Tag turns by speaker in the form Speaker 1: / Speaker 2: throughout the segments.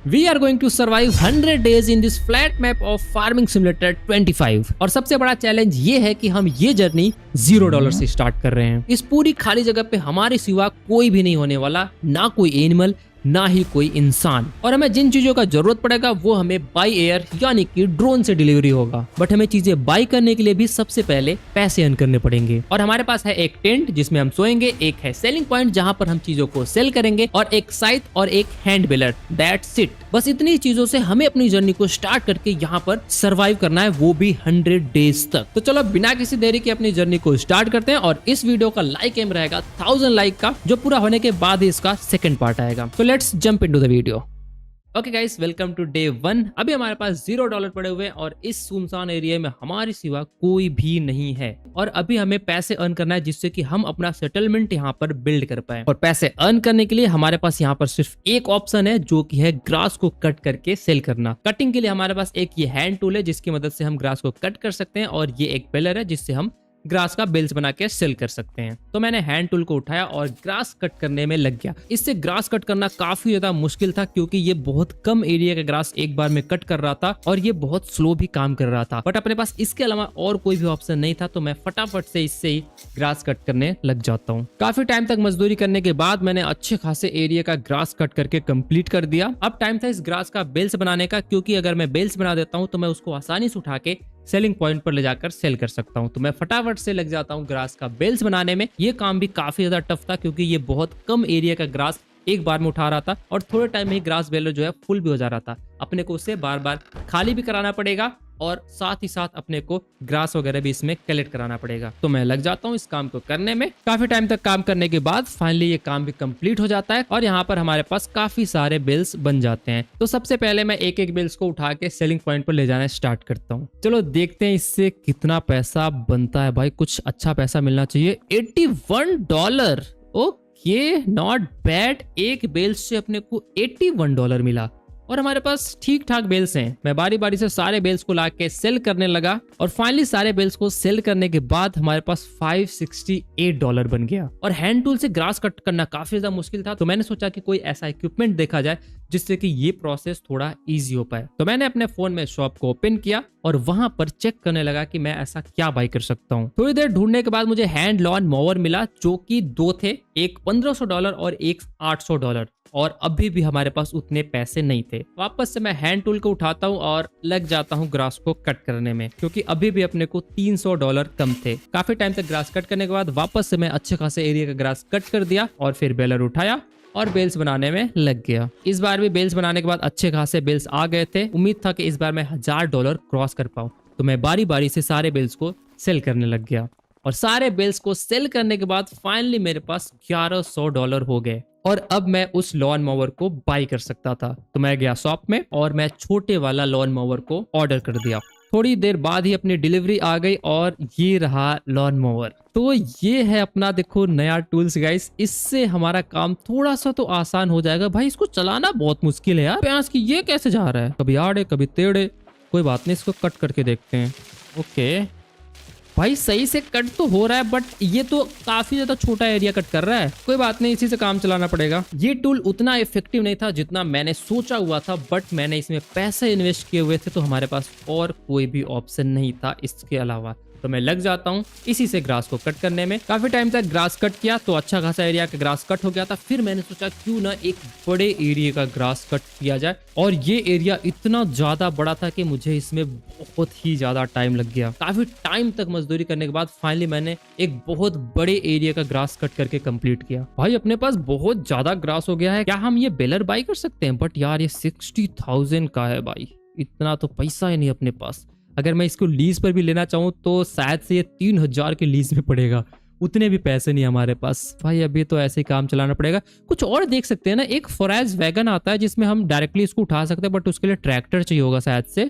Speaker 1: We are going to survive 100 days in this flat map of farming simulator 25। और सबसे बड़ा challenge ये है कि हम ये जर्नी $0 से स्टार्ट कर रहे हैं। इस पूरी खाली जगह पे हमारे सिवा कोई भी नहीं होने वाला, ना कोई एनिमल ना ही कोई इंसान। और हमें जिन चीजों का जरूरत पड़ेगा वो हमें बाई एयर यानी कि ड्रोन से डिलीवरी होगा। बट हमें चीजें बाई करने के लिए भी सबसे पहले पैसे अर्न करने पड़ेंगे। और हमारे पास है एक टेंट जिसमें हम सोएंगे, एक है सेलिंग पॉइंट जहां पर हम चीजों को सेल करेंगे, और एक साइट और एक हैंड बेलर। That's it. बस इतनी चीजों से हमें अपनी जर्नी को स्टार्ट करके यहाँ पर सर्वाइव करना है, वो भी 100 डेज तक। तो चलो बिना किसी देरी के अपनी जर्नी को स्टार्ट करते हैं। और इस वीडियो का लाइक एम रहेगा 1000 लाइक का, जो पूरा होने के बाद ही इसका सेकंड पार्ट आएगा। तो let's jump into the video. Okay guys, welcome to day 1। अभी हमारे पास $0 पड़े हुए हैं और इस सुनसान एरिया में हमारे सिवा कोई भी नहीं है। और अभी हमें पैसे अर्न करना है जिससे कि हम अपना सेटलमेंट यहाँ पर बिल्ड कर पाए। और पैसे अर्न करने के लिए हमारे पास यहाँ पर सिर्फ एक ऑप्शन है, जो कि है ग्रास को कट करके सेल करना। कटिंग के लिए हमारे पास एक ये हैंड टूल है जिसकी मदद से हम ग्रास को कट कर सकते हैं, और ये एक बेलर है जिससे हम ग्रास का बेल्स बना के सेल कर सकते हैं। तो मैंने हैंड टूल को उठाया और ग्रास कट करने में लग गया। इससे ग्रास कट करना काफी ज्यादा मुश्किल था, क्योंकि ये बहुत कम एरिया का ग्रास एक बार में कट कर रहा था और ये बहुत स्लो भी काम कर रहा था। बट अपने पास इसके अलावा और कोई भी ऑप्शन नहीं था, तो मैं फटाफट से इससे ही ग्रास कट करने लग जाता हूँ। काफी टाइम तक मजदूरी करने के बाद मैंने अच्छे खासे एरिया का ग्रास कट करके कंप्लीट कर दिया। अब टाइम था इस ग्रास का बेल्स बनाने का, क्योंकि अगर मैं बेल्स बना देता हूँ तो मैं उसको आसानी से उठा के सेलिंग पॉइंट पर ले जाकर सेल कर सकता हूं। तो मैं फटाफट से लग जाता हूं ग्रास का बेल्स बनाने में। ये काम भी काफी ज्यादा टफ था, क्योंकि ये बहुत कम एरिया का ग्रास एक बार में उठा रहा था, और थोड़े टाइम में ही ग्रास बेलर जो है फुल भी हो जा रहा था। अपने को उसे बार बार खाली भी कराना पड़ेगा, और साथ ही साथ अपने को ग्रास वगैरह भी इसमें कलेक्ट कराना पड़ेगा। तो मैं लग जाता हूँ इस काम को करने में। काफी टाइम तक काम करने के बाद फाइनली ये काम भी कंप्लीट हो जाता है, और यहाँ पर हमारे पास काफी सारे बिल्स बन जाते हैं। तो सबसे पहले मैं एक एक बिल्स को उठा के सेलिंग पॉइंट पर ले जाना स्टार्ट करता हूँ। चलो देखते हैं इससे कितना पैसा बनता है। भाई कुछ अच्छा पैसा मिलना चाहिए। $81। Okay, not bad. एक बेल्स से अपने को $81 मिला, और हमारे पास ठीक ठाक बेल्स हैं। मैं बारी बारी से सारे बेल्स को लाके सेल करने लगा, और फाइनली सारे बेल्स को सेल करने के बाद हमारे पास $568 बन गया। और हैंड टूल से ग्रास कट करना काफी ज्यादा मुश्किल था, तो मैंने सोचा कि कोई ऐसा इक्विपमेंट देखा जाए जिससे कि ये प्रोसेस थोड़ा इजी हो पाए। तो मैंने अपने फोन में शॉप को ओपन किया और वहां पर चेक करने लगा कि मैं ऐसा क्या बाई कर सकता हूँ। थोड़ी देर ढूंढने के बाद मुझे हैंड लॉन मोवर मिला, जो कि दो थे, एक $1500 और एक $800। और अभी भी हमारे पास उतने पैसे नहीं थे। वापस से मैं हैंड टूल को उठाता हूँ और लग जाता हूँ ग्रास को कट करने में, क्योंकि अभी भी अपने को $300 कम थे। काफी टाइम तक ग्रास कट करने के बाद वापस से मैं अच्छे खासे एरिया का ग्रास कट कर दिया, और फिर बेलर उठाया और बेल्स बनाने में लग गया। इस बार भी बेल्स बनाने के बाद अच्छे खासे बेल्स आ गए थे। उम्मीद था कि इस बार मैं $1000 क्रॉस कर पाऊँ। तो मैं बारी बारी से सारे बेल्स को सेल करने लग गया, और सारे बेल्स को सेल करने के बाद फाइनली मेरे पास $1100 हो गए, और अब मैं उस लॉन मोवर को बाई कर सकता था। तो मैं गया शॉप में और मैं छोटे वाला लॉन मोवर को ऑर्डर कर दिया। थोड़ी देर बाद ही अपनी डिलीवरी आ गई, और ये रहा लॉन मोवर। तो ये है अपना, देखो, नया टूल्स गाइस। इससे हमारा काम थोड़ा सा तो आसान हो जाएगा। भाई इसको चलाना बहुत मुश्किल है यार। प्यास की ये कैसे जा रहा है, कभी आड़े कभी टेढ़े। कोई बात नहीं, इसको कट करके देखते हैं। ओके भाई, सही से कट तो हो रहा है, बट ये तो काफी ज्यादा छोटा एरिया कट कर रहा है। कोई बात नहीं, इसी से काम चलाना पड़ेगा। ये टूल उतना इफेक्टिव नहीं था जितना मैंने सोचा हुआ था, बट मैंने इसमें पैसे इन्वेस्ट किए हुए थे, तो हमारे पास और कोई भी ऑप्शन नहीं था इसके अलावा। तो मैं लग जाता हूँ इसी से ग्रास को कट करने में। काफी टाइम तक ग्रास कट किया तो अच्छा खासा एरिया का ग्रास कट हो गया था। फिर मैंने सोचा क्यों ना एक बड़े एरिया का ग्रास कट किया जाए, और ये एरिया इतना ज्यादा बड़ा था कि मुझे इसमें बहुत ही ज्यादा टाइम लग गया। काफी टाइम तक मजदूरी करने के बाद फाइनली मैंने एक बहुत बड़े एरिया का ग्रास कट करके कंप्लीट किया। भाई अपने पास बहुत ज्यादा ग्रास हो गया है। क्या हम ये बेलर बाई कर सकते हैं? बट यार ये 60,000 का है भाई, इतना तो पैसा ही नहीं अपने पास। अगर मैं इसको लीज पर भी लेना चाहूँ तो शायद से ये 3000 के लीज में पड़ेगा। उतने भी पैसे नहीं हमारे पास। भाई अभी तो ऐसे ही काम चलाना पड़ेगा। कुछ और देख सकते हैं ना, एक फॉरेस्ट वैगन आता है जिसमें हम डायरेक्टली इसको उठा सकते हैं, बट उसके लिए ट्रैक्टर चाहिए होगा शायद से।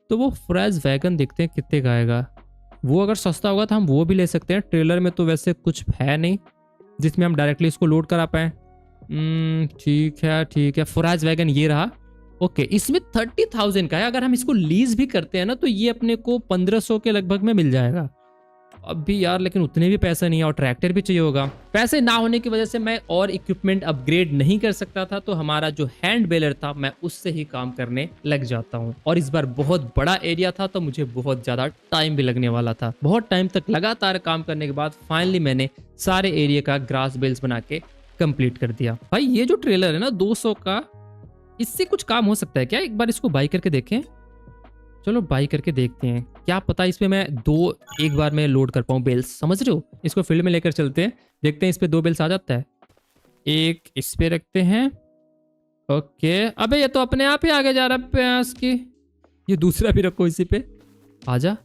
Speaker 1: तो वो फॉरेस्ट वैगन देखते हैं कितने का आएगा। वो अगर सस्ता होगा तो हम वो भी ले सकते हैं। ट्रेलर में तो वैसे कुछ है नहीं जिसमें हम डायरेक्टली इसको लोड करा पाए। ठीक है, फॉरेस्ट वैगन ये रहा। ओके, इसमें 30,000 का है। अगर हम इसको लीज भी करते हैं ना तो ये अपने को 1500 के लगभग में मिल जाएगा। अभी यार लेकिन उतने भी पैसे नहीं है और ट्रैक्टर भी चाहिए होगा। पैसे ना होने की वजह से मैं और इक्विपमेंट अपग्रेड नहीं कर सकता था, तो हमारा जो हैंड बेलर था मैं उससे ही काम करने लग जाता हूँ। और इस बार बहुत बड़ा एरिया था तो मुझे बहुत ज्यादा टाइम भी लगने वाला था। बहुत टाइम तक लगातार काम करने के बाद फाइनली मैंने सारे एरिया का ग्रास बेल्स बना के कंप्लीट कर दिया। भाई ये जो ट्रेलर है ना 200 का, इससे कुछ काम हो सकता है क्या? एक बार इसको बाई करके देखें। चलो बाई करके देखते हैं, क्या पता इसमें मैं एक बार में लोड कर पाऊँ बेल्स, समझ रहे हो? इसको फील्ड में लेकर चलते हैं, देखते हैं इस पे 2 बेल्स आ जाता है। एक इस पे रखते हैं। ओके, अबे ये तो अपने आप ही आगे जा रहा है प्यास की। ये दूसरा भी रखो इसी पे, आजा।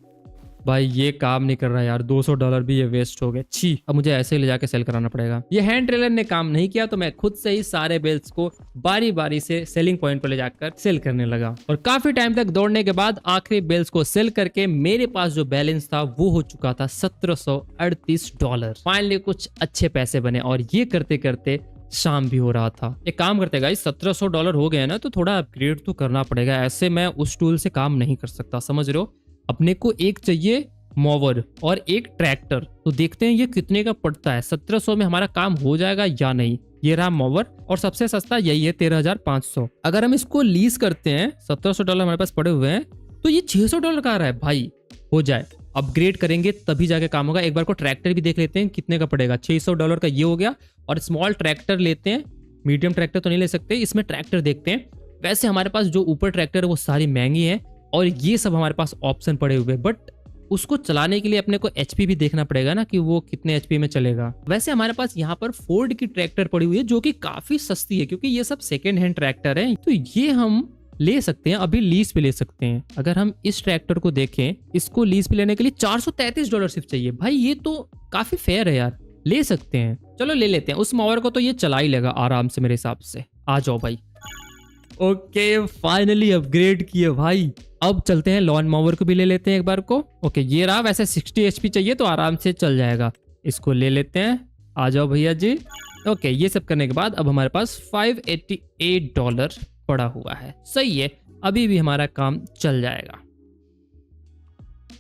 Speaker 1: भाई ये काम नहीं कर रहा यार, $200 भी ये वेस्ट हो गए। छी, अब मुझे ऐसे ही ले जाके सेल कराना पड़ेगा। ये हैंड ट्रेलर ने काम नहीं किया तो मैं खुद से ही सारे बेल्स को बारी बारी से सेलिंग पॉइंट पर ले जाकर सेल करने लगा। और काफी टाइम तक दौड़ने के बाद आखिरी बेल्स को सेल करके मेरे पास जो बैलेंस था वो हो चुका था $1738। फाइनली कुछ अच्छे पैसे बने और ये करते करते शाम भी हो रहा था। एक काम करते गाइस, $1700 हो गए ना तो थोड़ा अपग्रेड तो करना पड़ेगा। ऐसे मैं उस टूल से काम नहीं कर सकता, समझ रहे हो? अपने को एक चाहिए मोवर और एक ट्रैक्टर, तो देखते हैं ये कितने का पड़ता है। 1700 में हमारा काम हो जाएगा या नहीं। ये रहा मोवर और सबसे सस्ता यही है 13,500। अगर हम इसको लीज करते हैं, $1700 हमारे पास पड़े हुए हैं, तो ये $600 का आ रहा है। भाई हो जाए, अपग्रेड करेंगे तभी जाके काम होगा। एक बार को ट्रैक्टर भी देख लेते हैं कितने का पड़ेगा। $600 का ये हो गया। और स्मॉल ट्रैक्टर लेते हैं, मीडियम ट्रैक्टर तो नहीं ले सकते, इसमें ट्रैक्टर देखते हैं। वैसे हमारे पास जो ऊपर ट्रैक्टर है वो सारी महंगी है और ये सब हमारे पास ऑप्शन पड़े हुए, बट उसको चलाने के लिए अपने को एचपी भी देखना पड़ेगा ना कि वो कितने एचपी में चलेगा। वैसे हमारे पास यहाँ पर फोर्ड की ट्रैक्टर पड़ी हुई है जो कि काफी सस्ती है, क्योंकि ये सब सेकेंड हैंड ट्रैक्टर है, तो ये हम ले सकते हैं, अभी लीज पे ले सकते हैं। अगर हम इस ट्रैक्टर को देखें, इसको लीज पे लेने के लिए $433 सिर्फ चाहिए। भाई ये तो काफी फेयर है यार, ले सकते हैं। चलो ले लेते हैं। उस मोवर को तो ये चला ही लेगा आराम से मेरे हिसाब से। आ जाओ भाई। ओके, फाइनली अपग्रेड किए भाई। अब चलते हैं लॉन मोवर को भी ले लेते हैं एक बार को। ओके, ये रहा। वैसे 60 HP चाहिए तो आराम से चल जाएगा, इसको ले लेते हैं। आ जाओ भैया जी। ओके, ये सब करने के बाद अब हमारे पास $588 पड़ा हुआ है। सही है, अभी भी हमारा काम चल जाएगा।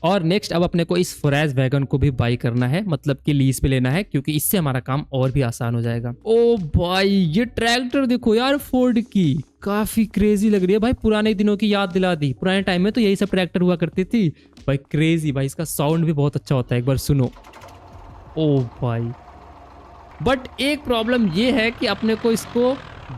Speaker 1: और नेक्स्ट अब अपने को इस फोरेज वैगन को भी बाई करना है, मतलब कि लीज पे लेना है, क्योंकि इससे हमारा काम और भी आसान हो जाएगा। ओ भाई ये ट्रैक्टर देखो यार, फोर्ड की काफी क्रेजी लग रही है भाई। पुराने दिनों की याद दिला दी। पुराने टाइम में तो यही सब ट्रैक्टर हुआ करती थी भाई। क्रेजी भाई, इसका साउंड भी बहुत अच्छा होता है, एक बार सुनो। ओ भाई, बट एक प्रॉब्लम ये है कि अपने को इसको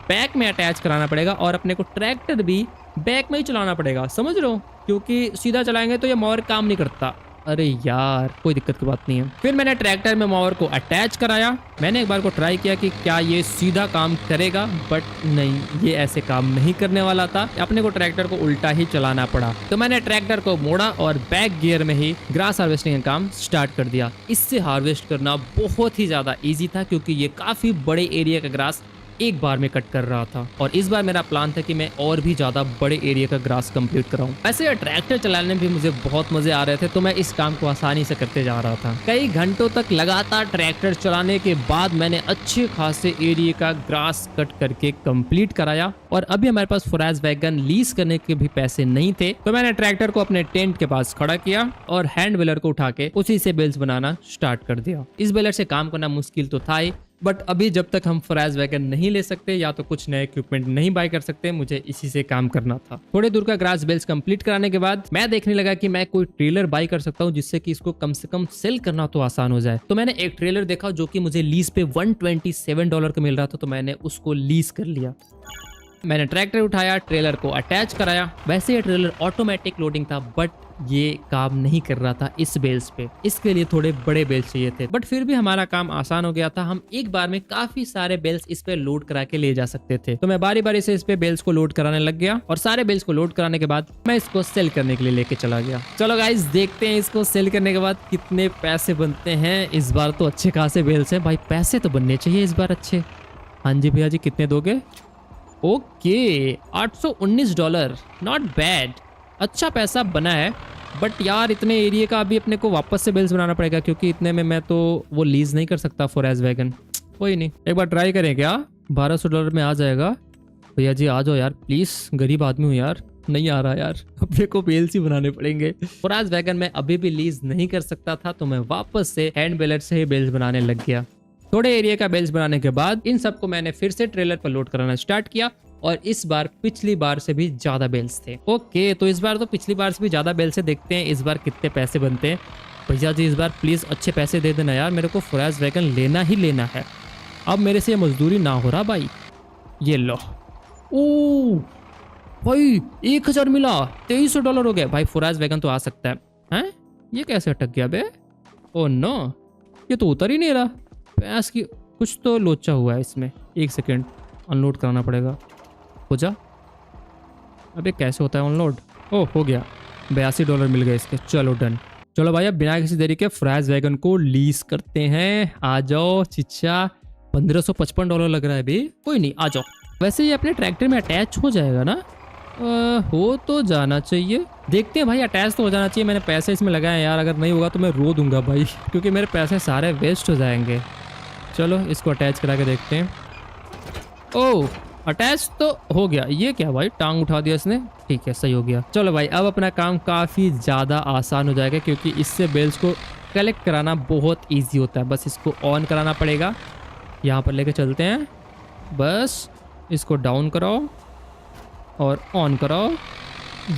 Speaker 1: बैक में अटैच कराना पड़ेगा और अपने को ट्रैक्टर भी बैक में ही चलाना पड़ेगा, समझ रहे हो? क्योंकि सीधा चलाएंगे तो ये मोवर काम नहीं करता। अरे यार, कोई दिक्कत की बात नहीं है। फिर मैंने ट्रैक्टर में मोवर को अटैच कराया। मैंने एक बार को ट्राई किया कि क्या ये सीधा काम करेगा, बट नहीं, ये ऐसे काम नहीं करने वाला था। अपने को ट्रैक्टर को उल्टा ही चलाना पड़ा। तो मैंने ट्रैक्टर को मोड़ा और बैक गियर में ही ग्रास हार्वेस्टिंग का काम स्टार्ट कर दिया। इससे हार्वेस्ट करना बहुत ही ज्यादा ईजी था, क्योंकि ये काफी बड़े एरिया का ग्रास एक बार में कट कर रहा था। और इस बार मेरा प्लान था कि मैं और भी ज्यादा बड़े एरिया का ग्रास कंप्लीट कराऊं। वैसे ट्रैक्टर चलाने में भी मुझे बहुत मजे आ रहे थे, तो मैं इस काम को आसानी से करते जा रहा था। कई घंटों तक लगातार ट्रैक्टर चलाने के बाद मैंने अच्छे खासे एरिया का ग्रास कट करके कंप्लीट कराया। और अभी हमारे पास फोरेज वैगन लीज करने के भी पैसे नहीं थे, तो मैंने ट्रैक्टर को अपने टेंट के पास खड़ा किया और हैंड बेलर को उठा के उसी से बेल्स बनाना स्टार्ट कर दिया। इस बेलर से काम करना मुश्किल तो था ही, बट अभी जब तक हम फोरेज वैगन नहीं ले सकते या तो कुछ नए इक्विपमेंट नहीं बाय कर सकते, मुझे इसी से काम करना था। थोड़े दूर का ग्रास बेल्स कंप्लीट कराने के बाद मैं देखने लगा कि मैं कोई ट्रेलर बाय कर सकता हूँ जिससे कि इसको कम से कम सेल करना तो आसान हो जाए। तो मैंने एक ट्रेलर देखा जो कि मुझे लीज पे $127 का मिल रहा था, तो मैंने उसको लीज कर लिया। मैंने ट्रैक्टर उठाया, ट्रेलर को अटैच कराया। वैसे ये ट्रेलर ऑटोमेटिक लोडिंग था, बट ये काम नहीं कर रहा था इस बेल्स पे। इसके लिए थोड़े बड़े बेल्स चाहिए थे, बट फिर भी हमारा काम आसान हो गया था। हम एक बार में काफी सारे बेल्स इस पे लोड करा के ले जा सकते थे। तो मैं बारी बारी से इस पे बेल्स को लोड कराने लग गया और सारे बेल्स को लोड कराने के बाद मैं इसको सेल करने के लिए लेके चला गया। चलो गाइस, देखते हैं इसको सेल करने के बाद कितने पैसे बनते हैं। इस बार तो अच्छे खासे बेल्स है भाई, पैसे तो बनने चाहिए इस बार अच्छे। हाँ जी भैया जी, कितने दोगे? ओके, $819, नॉट बैड, अच्छा पैसा बना है। बट यार इतने एरिया का अभी अपने को वापस से बेल्स बनाना पड़ेगा, क्योंकि इतने में मैं तो वो लीज नहीं कर सकता फोरेज वैगन। कोई नहीं, एक बार ट्राई करें क्या? $1200 में आ जाएगा। भैया जी आ जाओ यार प्लीज, गरीब आदमी हूँ यार। नहीं आ रहा यार, अपने को बेल्स ही बनाने पड़ेंगे। स्वराज वैगन में अभी भी लीज नहीं कर सकता था, तो मैं वापस से हैंड बेलर से ही बेल्स बनाने लग गया। थोड़े एरिया का बेल्स बनाने के बाद इन सबको मैंने फिर से ट्रेलर पर लोड कराना स्टार्ट किया, और इस बार पिछली बार से भी ज्यादा बेल्स थे। ओके, तो इस बार तो पिछली बार से भी ज्यादा बेल्स से देखते हैं इस बार कितने पैसे बनते हैं। भैया जी इस बार प्लीज अच्छे पैसे दे देना यार, मेरे को स्वराज वैगन लेना ही लेना है। अब मेरे से ये मजदूरी ना हो रहा भाई। ये लो, ओ भाई 1000 मिला, $2300 हो गया भाई। स्वराज वैगन तो आ सकता है। हैं ये कैसे अटक गया बे? ओ नो, ये तो उतर ही नहीं रहा। पैस की कुछ तो लोचा हुआ है इसमें। एक सेकेंड, अनलोड कराना पड़ेगा। हो जा। अबे कैसे होता है अनलोड? ओ हो गया, $82 मिल गए इसके। चलो डन। चलो भाई अब बिना किसी देरी के स्वराज वैगन को लीज करते हैं। आ जाओ चिच्चा। $1555 लग रहा है भाई। कोई नहीं, आ जाओ। वैसे ये अपने ट्रैक्टर में अटैच हो जाएगा ना? हो तो जाना चाहिए। देखते हैं भाई, अटैच तो हो जाना चाहिए। मैंने पैसे इसमें लगाए यार, अगर नहीं होगा तो मैं रो दूंगा भाई, क्योंकि मेरे पैसे सारे वेस्ट हो जाएंगे। चलो इसको अटैच करा के देखते हैं। ओह अटैच तो हो गया। ये क्या भाई, टांग उठा दिया इसने। ठीक है, सही हो गया। चलो भाई अब अपना काम काफ़ी ज़्यादा आसान हो जाएगा, क्योंकि इससे बेल्स को कलेक्ट कराना बहुत ईजी होता है। बस इसको ऑन कराना पड़ेगा। यहाँ पर लेके चलते हैं। बस इसको डाउन कराओ और ऑन कराओ।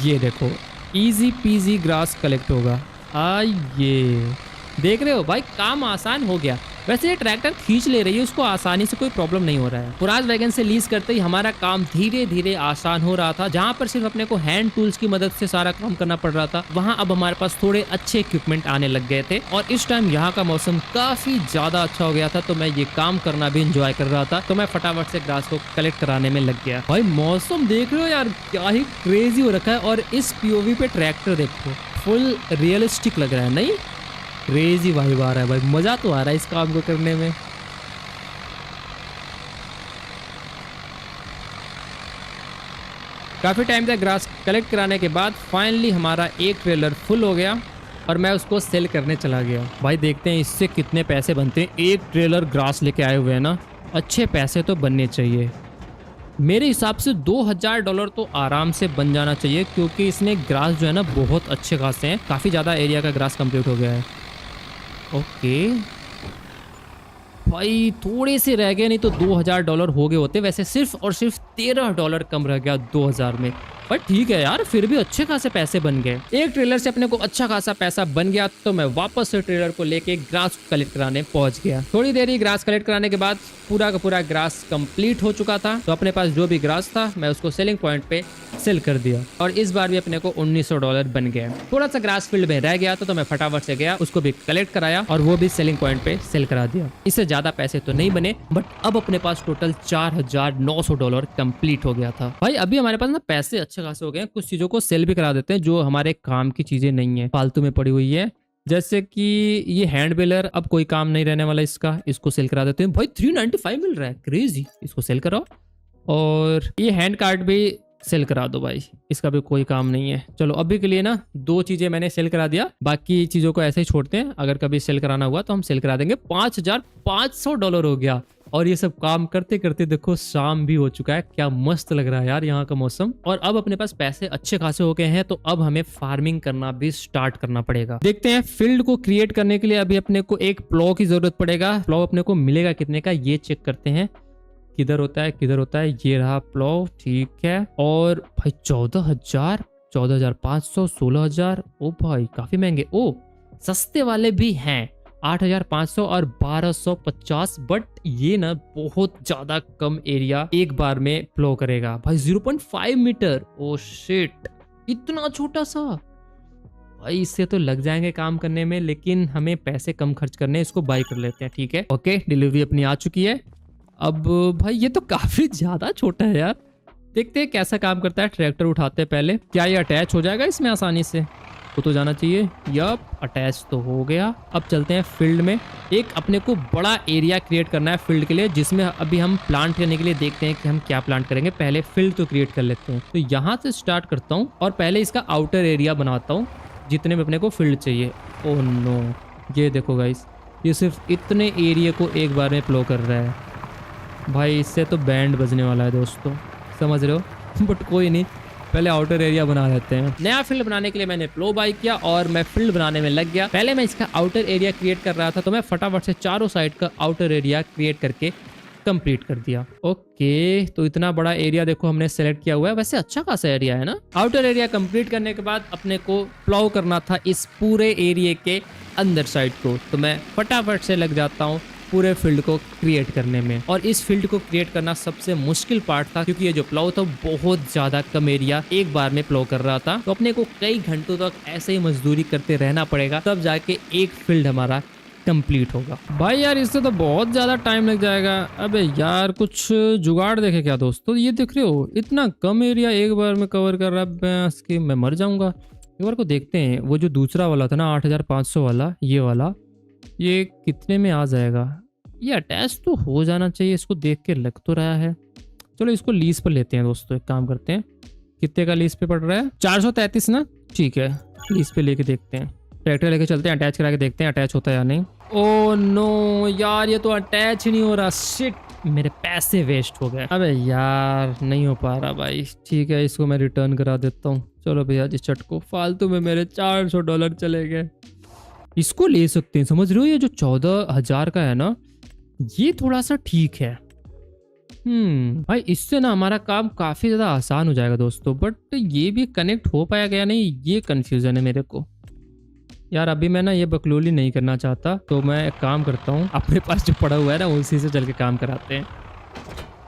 Speaker 1: ये देखो इजी पीजी ग्रास कलेक्ट होगा। आइए, देख रहे हो भाई, काम आसान हो गया। वैसे ये ट्रैक्टर खींच ले रही है, उसको आसानी से कोई प्रॉब्लम नहीं हो रहा है। स्वराज वैगन से लीज करते ही हमारा काम धीरे धीरे आसान हो रहा था। जहाँ पर सिर्फ अपने को हैंड टूल्स की मदद से सारा काम करना पड़ रहा था, वहाँ अब हमारे पास थोड़े अच्छे इक्विपमेंट आने लग गए थे। और इस टाइम यहाँ का मौसम काफी ज्यादा अच्छा हो गया था, तो मैं ये काम करना भी इंजॉय कर रहा था। तो मैं फटाफट से ग्रास को कलेक्ट कराने में लग गया। भाई मौसम देख रहे हो यार, क्या ही क्रेजी हो रखा है। और इस पीओवी पे ट्रैक्टर देखो, फुल रियलिस्टिक लग रहा है। नहीं, क्रेजी वाइब आ रहा है भाई, मजा तो आ रहा है इस काम को करने में। काफी टाइम तक ग्रास कलेक्ट कराने के बाद फाइनली हमारा एक ट्रेलर फुल हो गया, और मैं उसको सेल करने चला गया। भाई देखते हैं इससे कितने पैसे बनते हैं। एक ट्रेलर ग्रास लेके आए हुए हैं ना, अच्छे पैसे तो बनने चाहिए। मेरे हिसाब से $2000 तो आराम से बन जाना चाहिए, क्योंकि इसने ग्रास जो है ना बहुत अच्छे खासे हैं। काफी ज्यादा एरिया का ग्रास कंप्लीट हो गया है। ओके भाई थोड़े से रह गए, नहीं तो $2000 हो गए होते। वैसे सिर्फ और सिर्फ $13 कम रह गया 2000 में। पर ठीक है यार, फिर भी अच्छे खासे पैसे बन गए। एक ट्रेलर से अपने को अच्छा खासा पैसा बन गया, तो मैं वापस से ट्रेलर को लेके ग्रास कलेक्ट कराने पहुंच गया। थोड़ी देर ही ग्रास कलेक्ट कराने के बाद पूरा का पूरा ग्रास कंप्लीट हो चुका था। तो अपने पास जो भी ग्रास था मैं उसको सेलिंग पॉइंट पे सेल कर दिया, और इस बार भी अपने को $1900 बन गया। थोड़ा सा ग्रास फील्ड में रह गया था, तो मैं फटाफट से गया, उसको भी कलेक्ट कराया और वो भी सेलिंग पॉइंट पे सेल करा दिया। इससे ज्यादा पैसे तो नहीं बने, बट अब अपने पास टोटल $4900 कंप्लीट हो गया था। भाई अभी हमारे पास ना पैसे अच्छे खासे हो गए हैं। कुछ चीजों को सेल भी करा देते हैं जो हमारे काम की चीजें नहीं है, फालतू में पड़ी हुई है। जैसे कि ये हैंड बेलर अब कोई काम नहीं रहने वाला इसका, इसको सेल करा देते हैं। भाई 395 मिल रहा है, क्रेजी। इसको सेल कराओ। और ये हैंड कार्ड भी सेल करा दो भाई, इसका भी कोई काम नहीं है। चलो अभी के लिए ना 2 चीजें मैंने सेल करा दिया, बाकी चीजों को ऐसे ही छोड़ते हैं। अगर कभी सेल कराना हुआ तो हम सेल करा देंगे। $5500 हो गया। और ये सब काम करते करते देखो शाम भी हो चुका है। क्या मस्त लग रहा है यार यहाँ का मौसम। और अब अपने पास पैसे अच्छे खासे हो गए हैं, तो अब हमें फार्मिंग करना भी स्टार्ट करना पड़ेगा। देखते हैं, फील्ड को क्रिएट करने के लिए अभी अपने को एक प्लॉ की जरूरत पड़ेगा। प्लॉ अपने को मिलेगा कितने का, ये चेक करते हैं। किधर होता है, किधर होता है। ये रहा प्लॉ, ठीक है। और भाई 14000, 14500, 16000। ओ भाई काफी महंगे। ओ सस्ते वाले भी हैं, 8500 और 1250। बट ये ना बहुत ज्यादा कम एरिया एक बार में प्लॉ करेगा भाई। 0.5 मीटर। ओ शिट, इतना छोटा सा। भाई इससे तो लग जाएंगे काम करने में, लेकिन हमें पैसे कम खर्च करने, इसको बाय कर लेते हैं। ठीक है, ओके, डिलीवरी अपनी आ चुकी है। अब भाई ये तो काफी ज्यादा छोटा है यार। देखते हैं कैसा काम करता है। ट्रैक्टर उठाते हैं पहले। क्या ये अटैच हो जाएगा इसमें आसानी से? वो तो जाना चाहिए। यप, अटैच तो हो गया। अब चलते हैं फील्ड में। एक अपने को बड़ा एरिया क्रिएट करना है फील्ड के लिए, जिसमें अभी हम प्लांट करने के लिए देखते हैं कि हम क्या प्लांट करेंगे। पहले फील्ड तो क्रिएट कर लेते हैं। तो यहाँ से स्टार्ट करता हूँ और पहले इसका आउटर एरिया बनाता हूँ, जितने में अपने को फील्ड चाहिए। ओह नो, ये देखो गाइस, ये सिर्फ इतने एरिया को एक बार में प्लो कर रहा है। भाई इससे तो बैंड बजने वाला है दोस्तों, समझ रहे हो। बट कोई नहीं, पहले आउटर एरिया बना लेते हैं। नया फील्ड बनाने के लिए मैंने प्लो बाय किया और मैं फील्ड बनाने में लग गया। पहले मैं इसका आउटर एरिया क्रिएट कर रहा था, तो मैं फटाफट से चारों साइड का आउटर एरिया क्रिएट करके कंप्लीट कर दिया। ओके, तो इतना बड़ा एरिया देखो हमने सेलेक्ट किया हुआ है। वैसे अच्छा खासा एरिया है ना। आउटर एरिया कंप्लीट करने के बाद अपने को प्लाउ करना था इस पूरे एरिया के अंदर साइड को, तो मैं फटाफट से लग जाता हूँ पूरे फील्ड को क्रिएट करने में। और इस फील्ड को क्रिएट करना सबसे मुश्किल पार्ट था, क्योंकि ये जो प्लाउ था बहुत ज्यादा कम एरिया एक बार में प्लाउ कर रहा था, तो अपने को कई घंटों तक ऐसे ही मजदूरी करते रहना पड़ेगा, तब जाके एक फील्ड हमारा कंप्लीट होगा। भाई यार इससे तो बहुत ज्यादा टाइम लग जाएगा। अबे यार कुछ जुगाड़ देखे क्या दोस्तों? ये देख रहे हो इतना कम एरिया एक बार में कवर कर रहा है, मैं मर जाऊंगा। एक बार को देखते हैं, वो जो दूसरा वाला था ना 8500 वाला, ये वाला ये कितने में आ जाएगा? ये अटैच तो हो जाना चाहिए, इसको देख के लग तो रहा है। चलो इसको लीज पर लेते हैं दोस्तों। एक काम करते हैं, कितने का लीज पे पड़ रहा है? 433 ना, ठीक है लीज पे लेके देखते हैं। ट्रैक्टर लेके चलते हैं, अटैच करा के देखते हैं अटैच होता है या नहीं। ओ नो यार, ये तो अटैच ही नहीं हो रहा। शिट, मेरे पैसे वेस्ट हो गए। अबे यार नहीं हो पा रहा भाई। ठीक है, इसको मैं रिटर्न करा देता हूँ। चलो भैया जी चटको, फालतू में मेरे $400 चले गए। इसको ले सकते हैं, समझ रहे हो? ये जो 14,000 का है ना, ये थोड़ा सा ठीक है। भाई इससे ना हमारा काम काफी ज्यादा आसान हो जाएगा दोस्तों। बट ये भी कनेक्ट हो पाया गया नहीं, ये कंफ्यूजन है मेरे को यार। अभी मैं ना ये बकलोली नहीं करना चाहता, तो मैं एक काम करता हूँ, अपने पास जो पड़ा हुआ है ना उसी से चल के काम कराते हैं।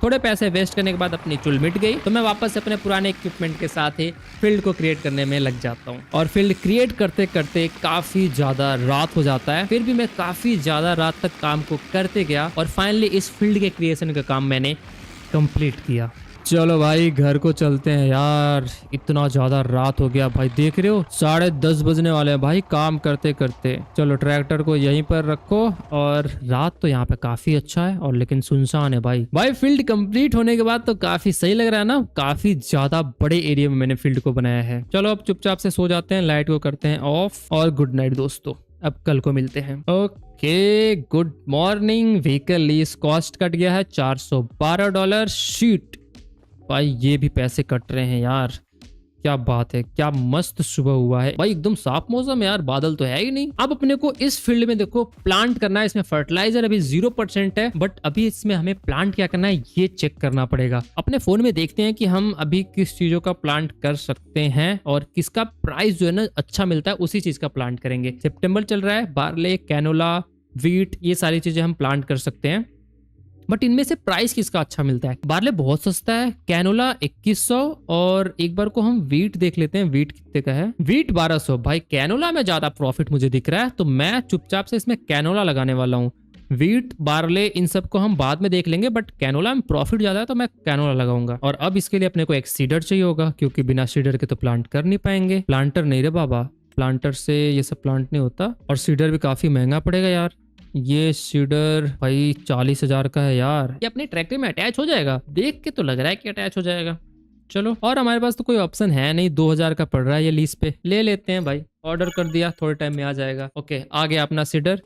Speaker 1: थोड़े पैसे वेस्ट करने के बाद अपनी चुल मिट गई, तो मैं वापस अपने पुराने इक्विपमेंट के साथ ही फील्ड को क्रिएट करने में लग जाता हूँ। और फील्ड क्रिएट करते करते काफी ज्यादा रात हो जाता है। फिर भी मैं काफी ज्यादा रात तक काम को करते गया और फाइनली इस फील्ड के क्रिएशन का काम मैंने कंप्लीट किया। चलो भाई घर को चलते हैं यार, इतना ज्यादा रात हो गया भाई। देख रहे हो 10:30 बजने वाले हैं भाई काम करते करते। चलो ट्रैक्टर को यहीं पर रखो। और रात तो यहाँ पे काफी अच्छा है और लेकिन सुनसान है भाई। फील्ड कंप्लीट होने के बाद तो काफी सही लग रहा है ना। काफी ज्यादा बड़े एरिया में मैंने फील्ड को बनाया है। चलो अब चुपचाप से सो जाते हैं, लाइट को करते हैं ऑफ और गुड नाइट दोस्तों। अब कल को मिलते हैं। Okay, good morning. Vehicle lease cost cut गया है $412। शीट भाई, ये भी पैसे कट रहे हैं यार। क्या बात है, क्या मस्त सुबह हुआ है भाई। एकदम साफ मौसम है यार, बादल तो है ही नहीं। अब अपने को इस फील्ड में देखो प्लांट करना है। इसमें फर्टिलाइजर अभी 0% है, बट अभी इसमें हमें प्लांट क्या करना है ये चेक करना पड़ेगा। अपने फोन में देखते हैं कि हम अभी किस चीजों का प्लांट कर सकते हैं और किसका प्राइस जो है ना अच्छा मिलता है, उसी चीज का प्लांट करेंगे। सितंबर चल रहा है, बार्ले, कैनोला, व्हीट, ये सारी चीजें हम प्लांट कर सकते हैं। बट इनमें से प्राइस किसका अच्छा मिलता है? बार्ले बहुत सस्ता है, कैनोला 2100, और एक बार को हम व्हीट देख लेते हैं। व्हीट कितने का है? व्हीट 1200। भाई कैनोला में ज्यादा प्रॉफिट मुझे दिख रहा है, तो मैं चुपचाप से इसमें कैनोला लगाने वाला हूँ। व्हीट, बार्ले, इन सबको हम बाद में देख लेंगे, बट कैनोला में प्रॉफिट ज्यादा है तो मैं कैनोला लगाऊंगा। और अब इसके लिए अपने को एक सीडर चाहिए होगा, क्योंकि बिना सीडर के तो प्लांट कर नहीं पाएंगे। प्लांटर नहीं रे बाबा, प्लांटर से ये सब प्लांट नहीं होता। और सीडर भी काफी महंगा पड़ेगा यार। ये सीडर भाई 40,000 का है यार। ये अपने ट्रैक्टर में अटैच हो जाएगा? देख के तो लग रहा है कि अटैच हो जाएगा। चलो, और हमारे पास तो कोई ऑप्शन है नहीं, 2000 का पड़ रहा है ये लीज पे। ले लेते हैं भाई, ऑर्डर कर दिया, थोड़े टाइम में आ जाएगा। ओके, आ गया अपना सीडर।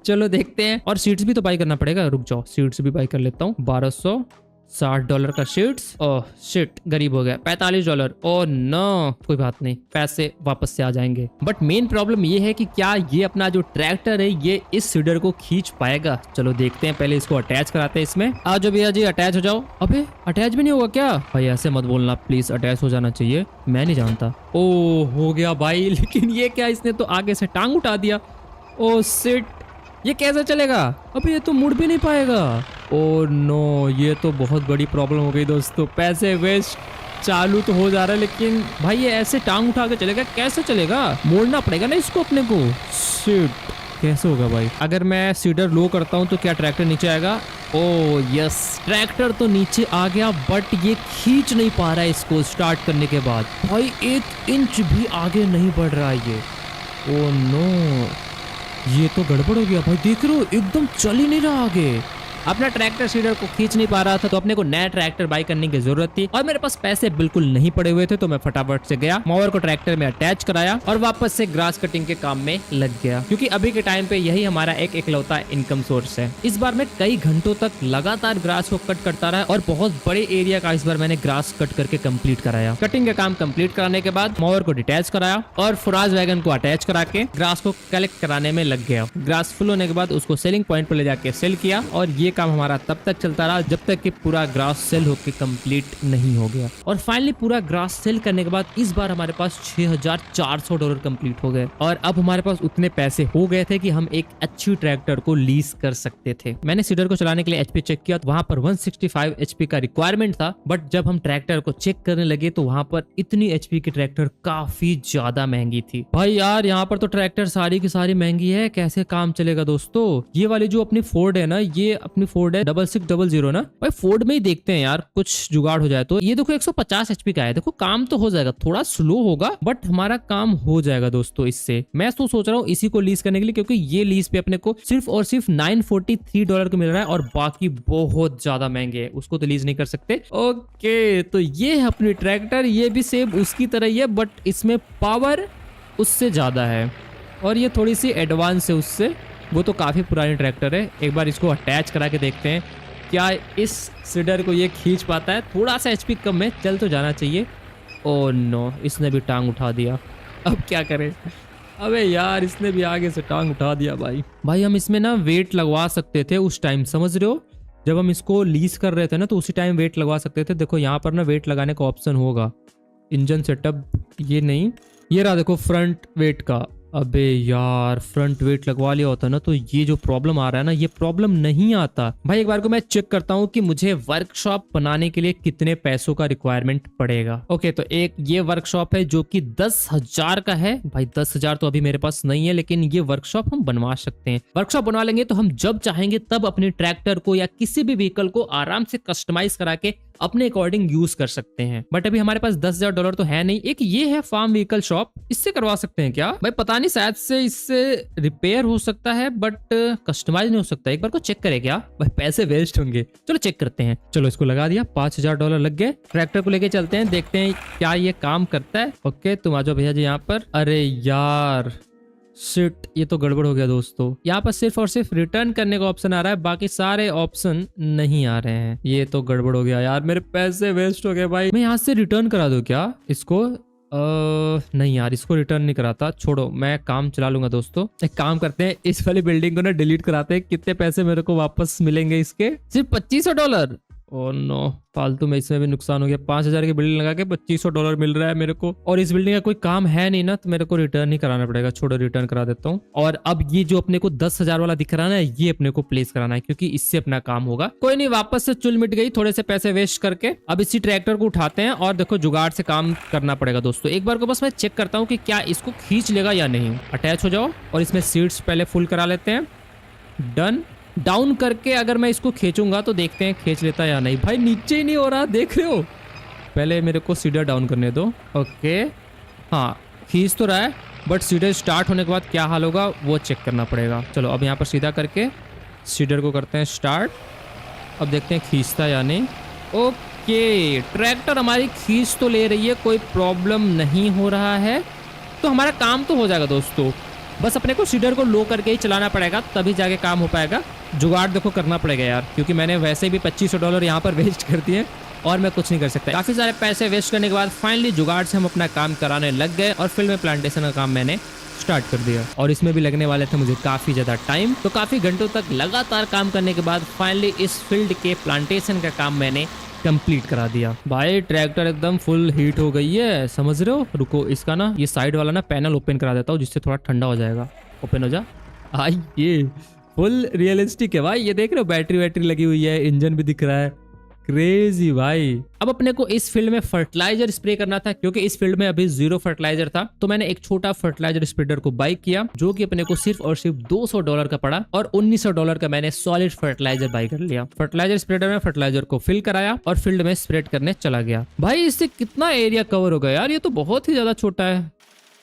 Speaker 1: चलो देखते हैं। और सीड्स भी तो बाई करना पड़ेगा, रुक जाओ सीड्स भी बाई कर लेता हूँ। $1260 का सीड्स। ओह शिट, गरीब हो गया। $45। ओह नो, कोई बात नहीं, पैसे वापस से आ जाएंगे। बट मेन प्रॉब्लम ये है कि क्या ये अपना जो ट्रैक्टर है ये इस सीडर को खींच पाएगा? चलो देखते हैं, पहले इसको अटैच कराते हैं इसमें। आ जाओ भैया जी, अटैच हो जाओ। अबे अटैच भी नहीं होगा क्या? भाई ऐसे मत बोलना प्लीज, अटैच हो जाना चाहिए। मैं नहीं जानता। ओ हो गया भाई, लेकिन ये क्या, इसने तो आगे से टांग उठा दिया। ओ शिट, ये कैसे चलेगा? अबे ये तो मुड़ भी नहीं पाएगा। ओ नो, ये तो बहुत बड़ी प्रॉब्लम हो गई दोस्तों। पैसे वेस्ट। चालू तो हो जा रहा है, लेकिन भाई ये ऐसे टांग उठा के चलेगा? कैसे चलेगा? मोड़ना पड़ेगा ना इसको अपने को। शिट, कैसे होगा भाई? अगर मैं सीडर लो करता हूँ तो क्या ट्रैक्टर नीचे आएगा? ओ यस, ट्रैक्टर तो नीचे आ गया, बट ये खींच नहीं पा रहा है इसको स्टार्ट करने के बाद। भाई 1 इंच भी आगे नहीं बढ़ रहा है ये। ओ नो, ये तो गड़बड़ हो गया भाई। देख रहे हो एकदम चल ही नहीं रहा आगे। अपना ट्रैक्टर सीडर को खींच नहीं पा रहा था, तो अपने को नया ट्रैक्टर बाई करने की जरूरत थी और मेरे पास पैसे बिल्कुल नहीं पड़े हुए थे। तो मैं फटाफट से गया, मोवर को ट्रैक्टर में अटैच कराया और वापस से ग्रास कटिंग के काम में लग गया, क्योंकि अभी के टाइम पे यही हमारा एक इकलौता इनकम सोर्स है। इस बार मैं कई घंटों तक लगातार ग्रास को कट करता रहा और बहुत बड़े एरिया का इस बार मैंने ग्रास कट करके कंप्लीट कराया। कटिंग का काम कंप्लीट कराने के बाद मोवर को डिटैच कराया और फुराज वैगन को अटैच करा के ग्रास को कलेक्ट कराने में लग गया। ग्रास फुल होने के बाद उसको सेलिंग पॉइंट पर ले जाके सेल किया और ये काम हमारा तब तक चलता रहा जब तक कि पूरा ग्रास सेल होके कंप्लीट नहीं हो गया। और फाइनली पूरा ग्रास सेल करने के बाद इस बार हमारे पास $6,400 कंप्लीट हो गए और अब हमारे पास उतने पैसे हो गए थे कि हम एक अच्छी ट्रैक्टर को लीज कर सकते थे। मैंने सीडर को चलाने के लिए एचपी चेक किया तो वहां पर 165 एचपी का रिक्वायरमेंट था, बट जब हम ट्रैक्टर को चेक करने लगे तो वहां पर इतनी एचपी की ट्रैक्टर काफी ज्यादा महंगी थी। भाई यार यहाँ पर तो ट्रैक्टर सारी की सारी महंगी है, कैसे काम चलेगा दोस्तों। ये वाली जो अपनी फोर्ड है ना, ये अपनी फोर्ड है 6600 ना, भाई फोर्ड में ही देखते हैं यार कुछ जुगाड़ हो जाए तो। ये देखो 150 एचपी का है, देखो काम तो हो जाएगा, थोड़ा स्लो होगा बट हमारा काम हो जाएगा दोस्तों इससे। मैं तो सोच रहा हूँ इसी को लीज करने के लिए, क्योंकि ये लीज पे अपने को सिर्फ और सिर्फ $943 को मिल रहा है और बाकी बहुत ज्यादा महंगे है, उसको तो लीज नहीं कर सकते। ओके, तो ये है अपनी ट्रैक्टर, ये भी सेम उसकी तरह ही है बट इसमें पावर उससे ज्यादा है और ये थोड़ी सी एडवांस है उससे। वो तो काफी पुरानी ट्रैक्टर है। एक बार इसको अटैच करा के देखते हैं क्या इस सीडर को ये खींच पाता है। थोड़ा सा एचपी कम है, चल तो जाना चाहिए। ओह नो, इसने भी टांग उठा दिया, अब क्या करें। अबे यार इसने भी आगे से टांग उठा दिया। भाई हम इसमें ना वेट लगवा सकते थे उस टाइम, समझ रहे हो, जब हम इसको लीज कर रहे थे ना तो उसी टाइम वेट लगवा सकते थे। देखो यहाँ पर ना वेट लगाने का ऑप्शन होगा, इंजन सेटअप, ये नहीं, ये रहा देखो फ्रंट वेट का। अबे यार फ्रंट वेट लगवा लिया होता ना तो ये जो प्रॉब्लम आ रहा है ना, ये प्रॉब्लम नहीं आता। भाई एक बार को मैं चेक करता हूँ कि मुझे वर्कशॉप बनाने के लिए कितने पैसों का रिक्वायरमेंट पड़ेगा। ओके, तो एक ये वर्कशॉप है जो कि 10,000 का है। भाई 10,000 तो अभी मेरे पास नहीं है, लेकिन ये वर्कशॉप हम बनवा सकते हैं। वर्कशॉप बनवा लेंगे तो हम जब चाहेंगे तब अपने ट्रैक्टर को या किसी भी व्हीकल को आराम से कस्टमाइज करा के अपने अकॉर्डिंग यूज कर सकते हैं। बट अभी हमारे पास $10,000 तो है नहीं। एक ये है फार्म व्हीकल शॉप, इससे करवा सकते हैं क्या भाई, पता नहीं, शायद से इससे रिपेयर हो सकता है बट कस्टमाइज नहीं हो सकता। एक बार को चेक करें क्या, भाई पैसे वेस्ट होंगे। चलो चेक करते हैं। चलो इसको लगा दिया, $5,000 लग गए। ट्रैक्टर को लेके चलते हैं, देखते हैं क्या ये काम करता है। ओके, तुम आ जाओ भैया जी यहाँ पर। अरे यार शिट, ये तो गड़बड़ हो गया दोस्तों। यहाँ पर सिर्फ और सिर्फ रिटर्न करने का ऑप्शन आ रहा है, बाकी सारे ऑप्शन नहीं आ रहे हैं। ये तो गड़बड़ हो गया यार, मेरे पैसे वेस्ट हो गए। भाई मैं यहाँ से रिटर्न करा दूं क्या इसको? नहीं यार, इसको रिटर्न नहीं कराता, छोड़ो, मैं काम चला लूंगा दोस्तों। एक काम करते हैं, इस वाली बिल्डिंग को ना डिलीट कराते हैं। कितने पैसे मेरे को वापस मिलेंगे इसके? सिर्फ $2,500। ओह नो, फालतू में इसमें भी नुकसान हो गया। 5,000 की बिल्डिंग लगा के $2,500 मिल रहा है मेरे को, और इस बिल्डिंग का कोई काम है नहीं ना, तो मेरे को रिटर्न ही कराना पड़ेगा। छोड़ो, रिटर्न करा देता हूँ। और अब ये जो अपने को 10,000 वाला दिख रहा है, ये अपने को प्लेस कराना है, क्योंकि इससे अपना काम होगा। कोई नहीं, वापस से चुल मिट गई थोड़े से पैसे वेस्ट करके। अब इसी ट्रैक्टर को उठाते हैं और देखो जुगाड़ से काम करना पड़ेगा दोस्तों। एक बार को बस मैं चेक करता हूँ कि क्या इसको खींच लेगा या नहीं। अटैच हो जाओ और इसमें सीट्स पहले फुल करा लेते हैं। डन। डाउन करके अगर मैं इसको खींचूंगा तो देखते हैं खींच लेता है या नहीं। भाई नीचे ही नहीं हो रहा, देख रहे हो। पहले मेरे को सीडर डाउन करने दो। ओके, हाँ खींच तो रहा है, बट सीडर स्टार्ट होने के बाद क्या हाल होगा वो चेक करना पड़ेगा। चलो अब यहाँ पर सीधा करके सीडर को करते हैं स्टार्ट। अब देखते हैं खींचता या नहीं। ओके, ट्रैक्टर हमारी खींच तो ले रही है, कोई प्रॉब्लम नहीं हो रहा है, तो हमारा काम तो हो जाएगा दोस्तों। बस अपने को सीडर को लो करके ही चलाना पड़ेगा, तभी जाके काम हो पाएगा। जुगाड़ देखो करना पड़ेगा यार, क्योंकि मैंने वैसे भी $2,500 यहाँ पर वेस्ट कर दिए और मैं कुछ नहीं कर सकता। काफी सारे पैसे वेस्ट करने के बाद फाइनली जुगाड़ से हम अपना काम कराने लग गए और फील्ड में प्लांटेशन का काम मैंने स्टार्ट कर दिया। और इसमें भी लगने वाले थे मुझे काफी ज्यादा टाइम, तो काफी घंटों तक लगातार काम करने के बाद फाइनली इस फील्ड के प्लांटेशन का काम मैंने कंप्लीट करा दिया। भाई ट्रैक्टर एकदम फुल हीट हो गई है, समझ रहे हो। रुको, इसका ना ये साइड वाला ना पैनल ओपन करा देता हूँ, जिससे थोड़ा ठंडा हो जाएगा। ओपन हो जा। आई, ये फुल रियलिस्टिक है भाई, ये देख रहे हो, बैटरी वैटरी लगी हुई है, इंजन भी दिख रहा है, क्रेजी भाई। अब अपने को इस फील्ड में फर्टिलाइजर स्प्रे करना था, क्योंकि इस फील्ड में अभी 0 फर्टिलाइजर था, तो मैंने एक छोटा फर्टिलाइजर स्प्रेडर को बाई किया, जो कि अपने को सिर्फ और सिर्फ $200 का पड़ा, और $1,900 का मैंने सॉलिड फर्टिलाइजर बाई कर लिया। फर्टिलाइजर स्प्रेडर में फर्टिलाइजर को फिल कराया और फील्ड में स्प्रेड करने चला गया। भाई इससे कितना एरिया कवर हो गया यार, ये तो बहुत ही ज्यादा छोटा है।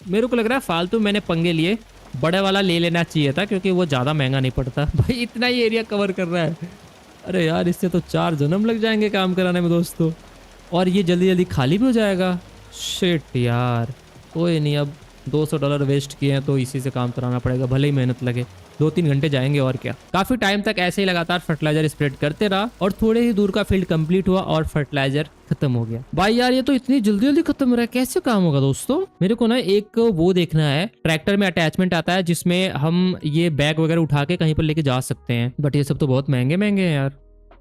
Speaker 1: मेरे को लग रहा है फालतू मैंने पंगे लिए, बड़े वाला ले लेना चाहिए था, क्योंकि वो ज्यादा महंगा नहीं पड़ता। भाई इतना ही एरिया कवर कर रहा है। अरे यार इससे तो 4 जन्म लग जाएंगे काम कराने में दोस्तों, और ये जल्दी जल्दी खाली भी हो जाएगा। शिट यार, कोई नहीं, अब $200 वेस्ट किए हैं तो इसी से काम कराना पड़ेगा, भले ही मेहनत लगे। 2-3 घंटे जाएंगे और क्या। काफी टाइम तक ऐसे ही लगातार फर्टिलाइजर स्प्रेड करते रहा और थोड़े ही दूर का फील्ड कंप्लीट हुआ और फर्टिलाइजर खत्म हो गया। भाई यार ये तो इतनी जल्दी जल्दी खत्म हो रहा है, कैसे काम होगा दोस्तों? मेरे को ना एक वो देखना है, ट्रैक्टर में अटैचमेंट आता है जिसमें हम ये बैग वगैरह उठा के कहीं पर लेके जा सकते हैं, बट ये सब तो बहुत महंगे महंगे हैं यार,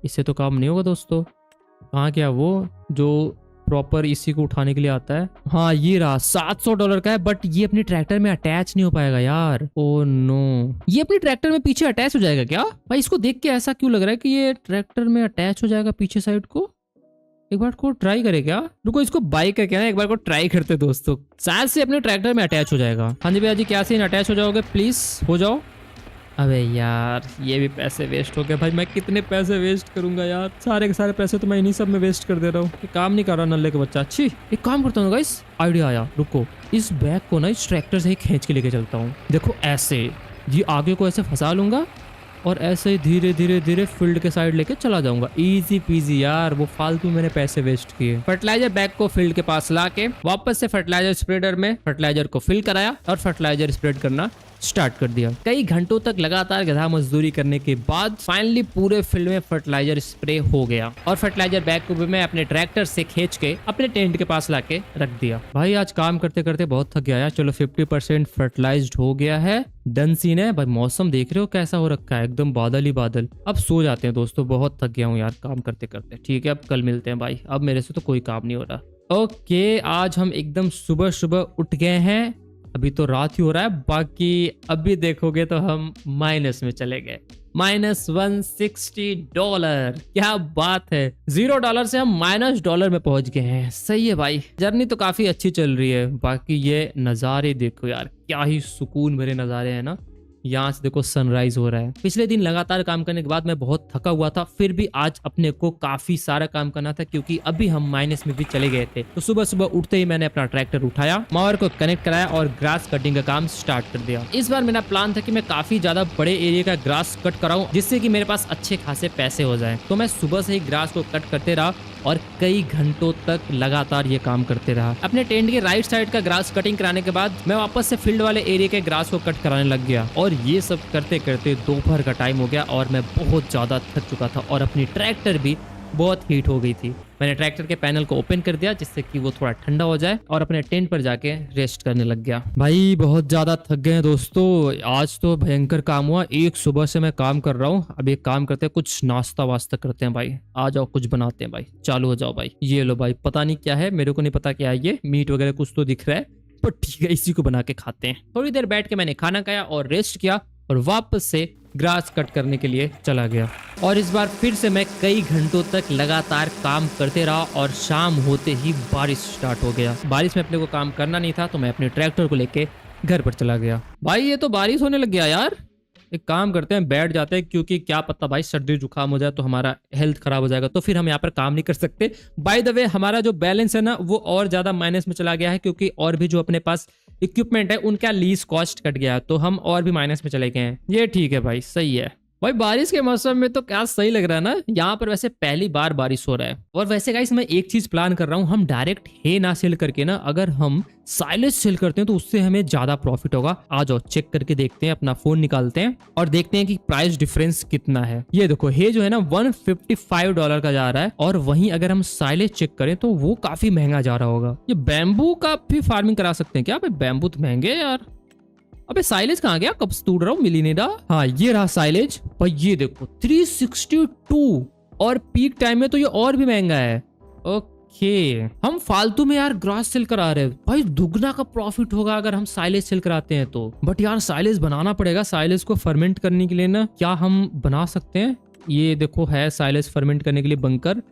Speaker 1: इससे तो काम नहीं होगा दोस्तों। कहाँ क्या वो जो प्रॉपर इसी को उठाने के लिए आता है? हाँ ये रहा, $700 का है, बट ये अपनी ट्रैक्टर में अटैच नहीं हो पाएगा यार। ओ नो, ये अपनी ट्रैक्टर में पीछे अटैच हो जाएगा क्या? भाई इसको देख के ऐसा क्यों लग रहा है कि ये ट्रैक्टर में अटैच हो जाएगा पीछे साइड को। एक बार को ट्राई करे क्या? रुको इसको बाइक करके ना एक बार को ट्राई करते दोस्तों, शायद से अपने ट्रैक्टर में अटैच हो जाएगा। हाँ जी भैया जी, क्या सीन, अटैच हो जाओगे प्लीज, हो जाओ। अबे यार ये भी पैसे वेस्ट हो गए भाई, मैं कितने पैसे वेस्ट करूंगा यार, सारे के सारे पैसे तो मैं इन्हीं सब में वेस्ट कर दे रहा हूँ। काम नहीं कर रहा नल्ले का बच्चा। अच्छी एक काम करता हूँ गाइस, आइडिया आया, रुको इस बैग को ना इस ट्रैक्टर से ही खींच के लेके चलता हूँ। देखो ऐसे ये आगे को ऐसे फंसा लूंगा और ऐसे ही धीरे धीरे धीरे फील्ड के साइड लेके चला जाऊंगा, इजी पीजी यार। वो फालतू मैंने पैसे वेस्ट किए। फर्टिलाइजर बैग को फील्ड के पास लाके वापस से फर्टिलाइजर स्प्रेडर में फर्टिलाइजर को फिल कराया और फर्टिलाइजर स्प्रेड करना स्टार्ट कर दिया। कई घंटों तक लगातार गधा मजदूरी करने के बाद फाइनली पूरे फील्ड में फर्टिलाइजर स्प्रे हो गया और फर्टिलाइजर बैग को भी मैं अपने ट्रैक्टर से खींच के अपने टेंट के पास लाके रख दिया। भाई आज काम करते करते बहुत थक गया यार। चलो 50% फर्टिलाइज्ड हो गया है, डन सीन है। भाई मौसम देख रहे हो कैसा हो रखा है, एकदम बादल ही बादल। अब सो जाते हैं दोस्तों, बहुत थक गया हूँ यार काम करते करते। ठीक है अब कल मिलते हैं भाई, अब मेरे से तो कोई काम नहीं हो रहा। ओके आज हम एकदम सुबह सुबह उठ गए हैं, अभी तो रात ही हो रहा है, बाकी अभी देखोगे तो हम माइनस में चले गए, -$160। क्या बात है, $0 से हम -$, में पहुंच गए हैं। सही है भाई, जर्नी तो काफी अच्छी चल रही है। बाकी ये नज़ारे देखो यार, क्या ही सुकून भरे नज़ारे हैं ना। यहाँ से देखो सनराइज हो रहा है। पिछले दिन लगातार काम करने के बाद मैं बहुत थका हुआ था, फिर भी आज अपने को काफी सारा काम करना था क्योंकि अभी हम माइनस में भी चले गए थे। तो सुबह सुबह उठते ही मैंने अपना ट्रैक्टर उठाया, मावर को कनेक्ट कराया और ग्रास कटिंग का काम स्टार्ट कर दिया। इस बार मेरा प्लान था कि मैं काफी ज्यादा बड़े एरिया का ग्रास कट कराऊं जिससे कि मेरे पास अच्छे खासे पैसे हो जाए। तो मैं सुबह से ही ग्रास को कट करते रहा और कई घंटों तक लगातार ये काम करते रहा। अपने टेंट के राइट साइड का ग्रास कटिंग कराने के बाद मैं वापस से फील्ड वाले एरिया के ग्रास को कट कराने लग गया और ये सब करते करते दोपहर का टाइम हो गया और मैं बहुत ज्यादा थक चुका था और अपनी ट्रैक्टर भी बहुत हीट हो गई थी। मैंने ट्रैक्टर के पैनल को ओपन कर दिया जिससे कि वो थोड़ा ठंडा हो जाए और अपने टेंट पर जाके रेस्ट करने लग गया। भाई बहुत ज्यादा थक गए हैं दोस्तों, आज तो भयंकर काम हुआ। एक सुबह से मैं काम कर रहा हूँ। अब एक काम करते हैं, कुछ नाश्ता वास्ता करते हैं भाई। आ जाओ कुछ बनाते हैं भाई, चालू हो जाओ भाई। ये लो भाई, पता नहीं क्या है, मेरे को नहीं पता क्या है, ये मीट वगैरह कुछ तो दिख रहा है, पर ठीक है इसी को बना के खाते हैं। थोड़ी देर बैठ के मैंने खाना खाया और रेस्ट किया और वापस से ग्रास कट करने के लिए चला गया। और इस बार फिर से मैं कई घंटों तक लगातार काम करते रहा और शाम होते ही बारिश स्टार्ट हो गया। बारिश में अपने को काम करना नहीं था तो मैं अपने ट्रैक्टर को लेके घर पर चला गया। भाई ये तो बारिश होने लग गया यार, एक काम करते हैं बैठ जाते हैं क्योंकि क्या पता भाई सर्दी जुकाम हो जाए तो हमारा हेल्थ खराब हो जाएगा, तो फिर हम यहाँ पर काम नहीं कर सकते। बाय द वे हमारा जो बैलेंस है ना वो और ज्यादा माइनस में चला गया है क्योंकि और भी जो अपने पास इक्विपमेंट है उनका लीज कॉस्ट कट गया, तो हम और भी माइनस में चले गए हैं। ये ठीक है भाई, सही है भाई। बारिश के मौसम में तो क्या सही लग रहा है ना। यहाँ पर वैसे पहली बार बारिश हो रहा है। और वैसे गाइस मैं एक चीज प्लान कर रहा हूँ, हम डायरेक्ट हे ना सेल करके ना अगर हम साइलेज सेल करते हैं तो उससे हमें ज्यादा प्रॉफिट होगा। आ जाओ चेक करके देखते हैं, अपना फोन निकालते हैं और देखते हैं कि प्राइस डिफरेंस कितना है। ये देखो हे जो है ना $155 का जा रहा है और वहीं अगर हम साइलेज चेक करें तो वो काफी महंगा जा रहा होगा। ये बैम्बू का भी फार्मिंग करा सकते हैं क्या भाई? बैम्बू तो महंगे है यार। अबे साइलेज कहाँ गया, कब से ढूंढ रहा हूँ, मिल ही नहीं रहा। हाँ ये रहा साइलेज भाई, ये देखो 362 और पीक टाइम में तो ये और भी महंगा है। ओके हम फालतू में यार ग्रास सेल करा रहे हैं भाई, दुगना का प्रॉफिट होगा अगर हम साइलेज सेल कराते हैं तो। बट यार साइलेज बनाना पड़ेगा। साइलेज को फर्मेंट करने के लिए ना क्या हम बना सकते हैं, ये देखो है साइलेज फर्मेंट करने के लिए बंकर,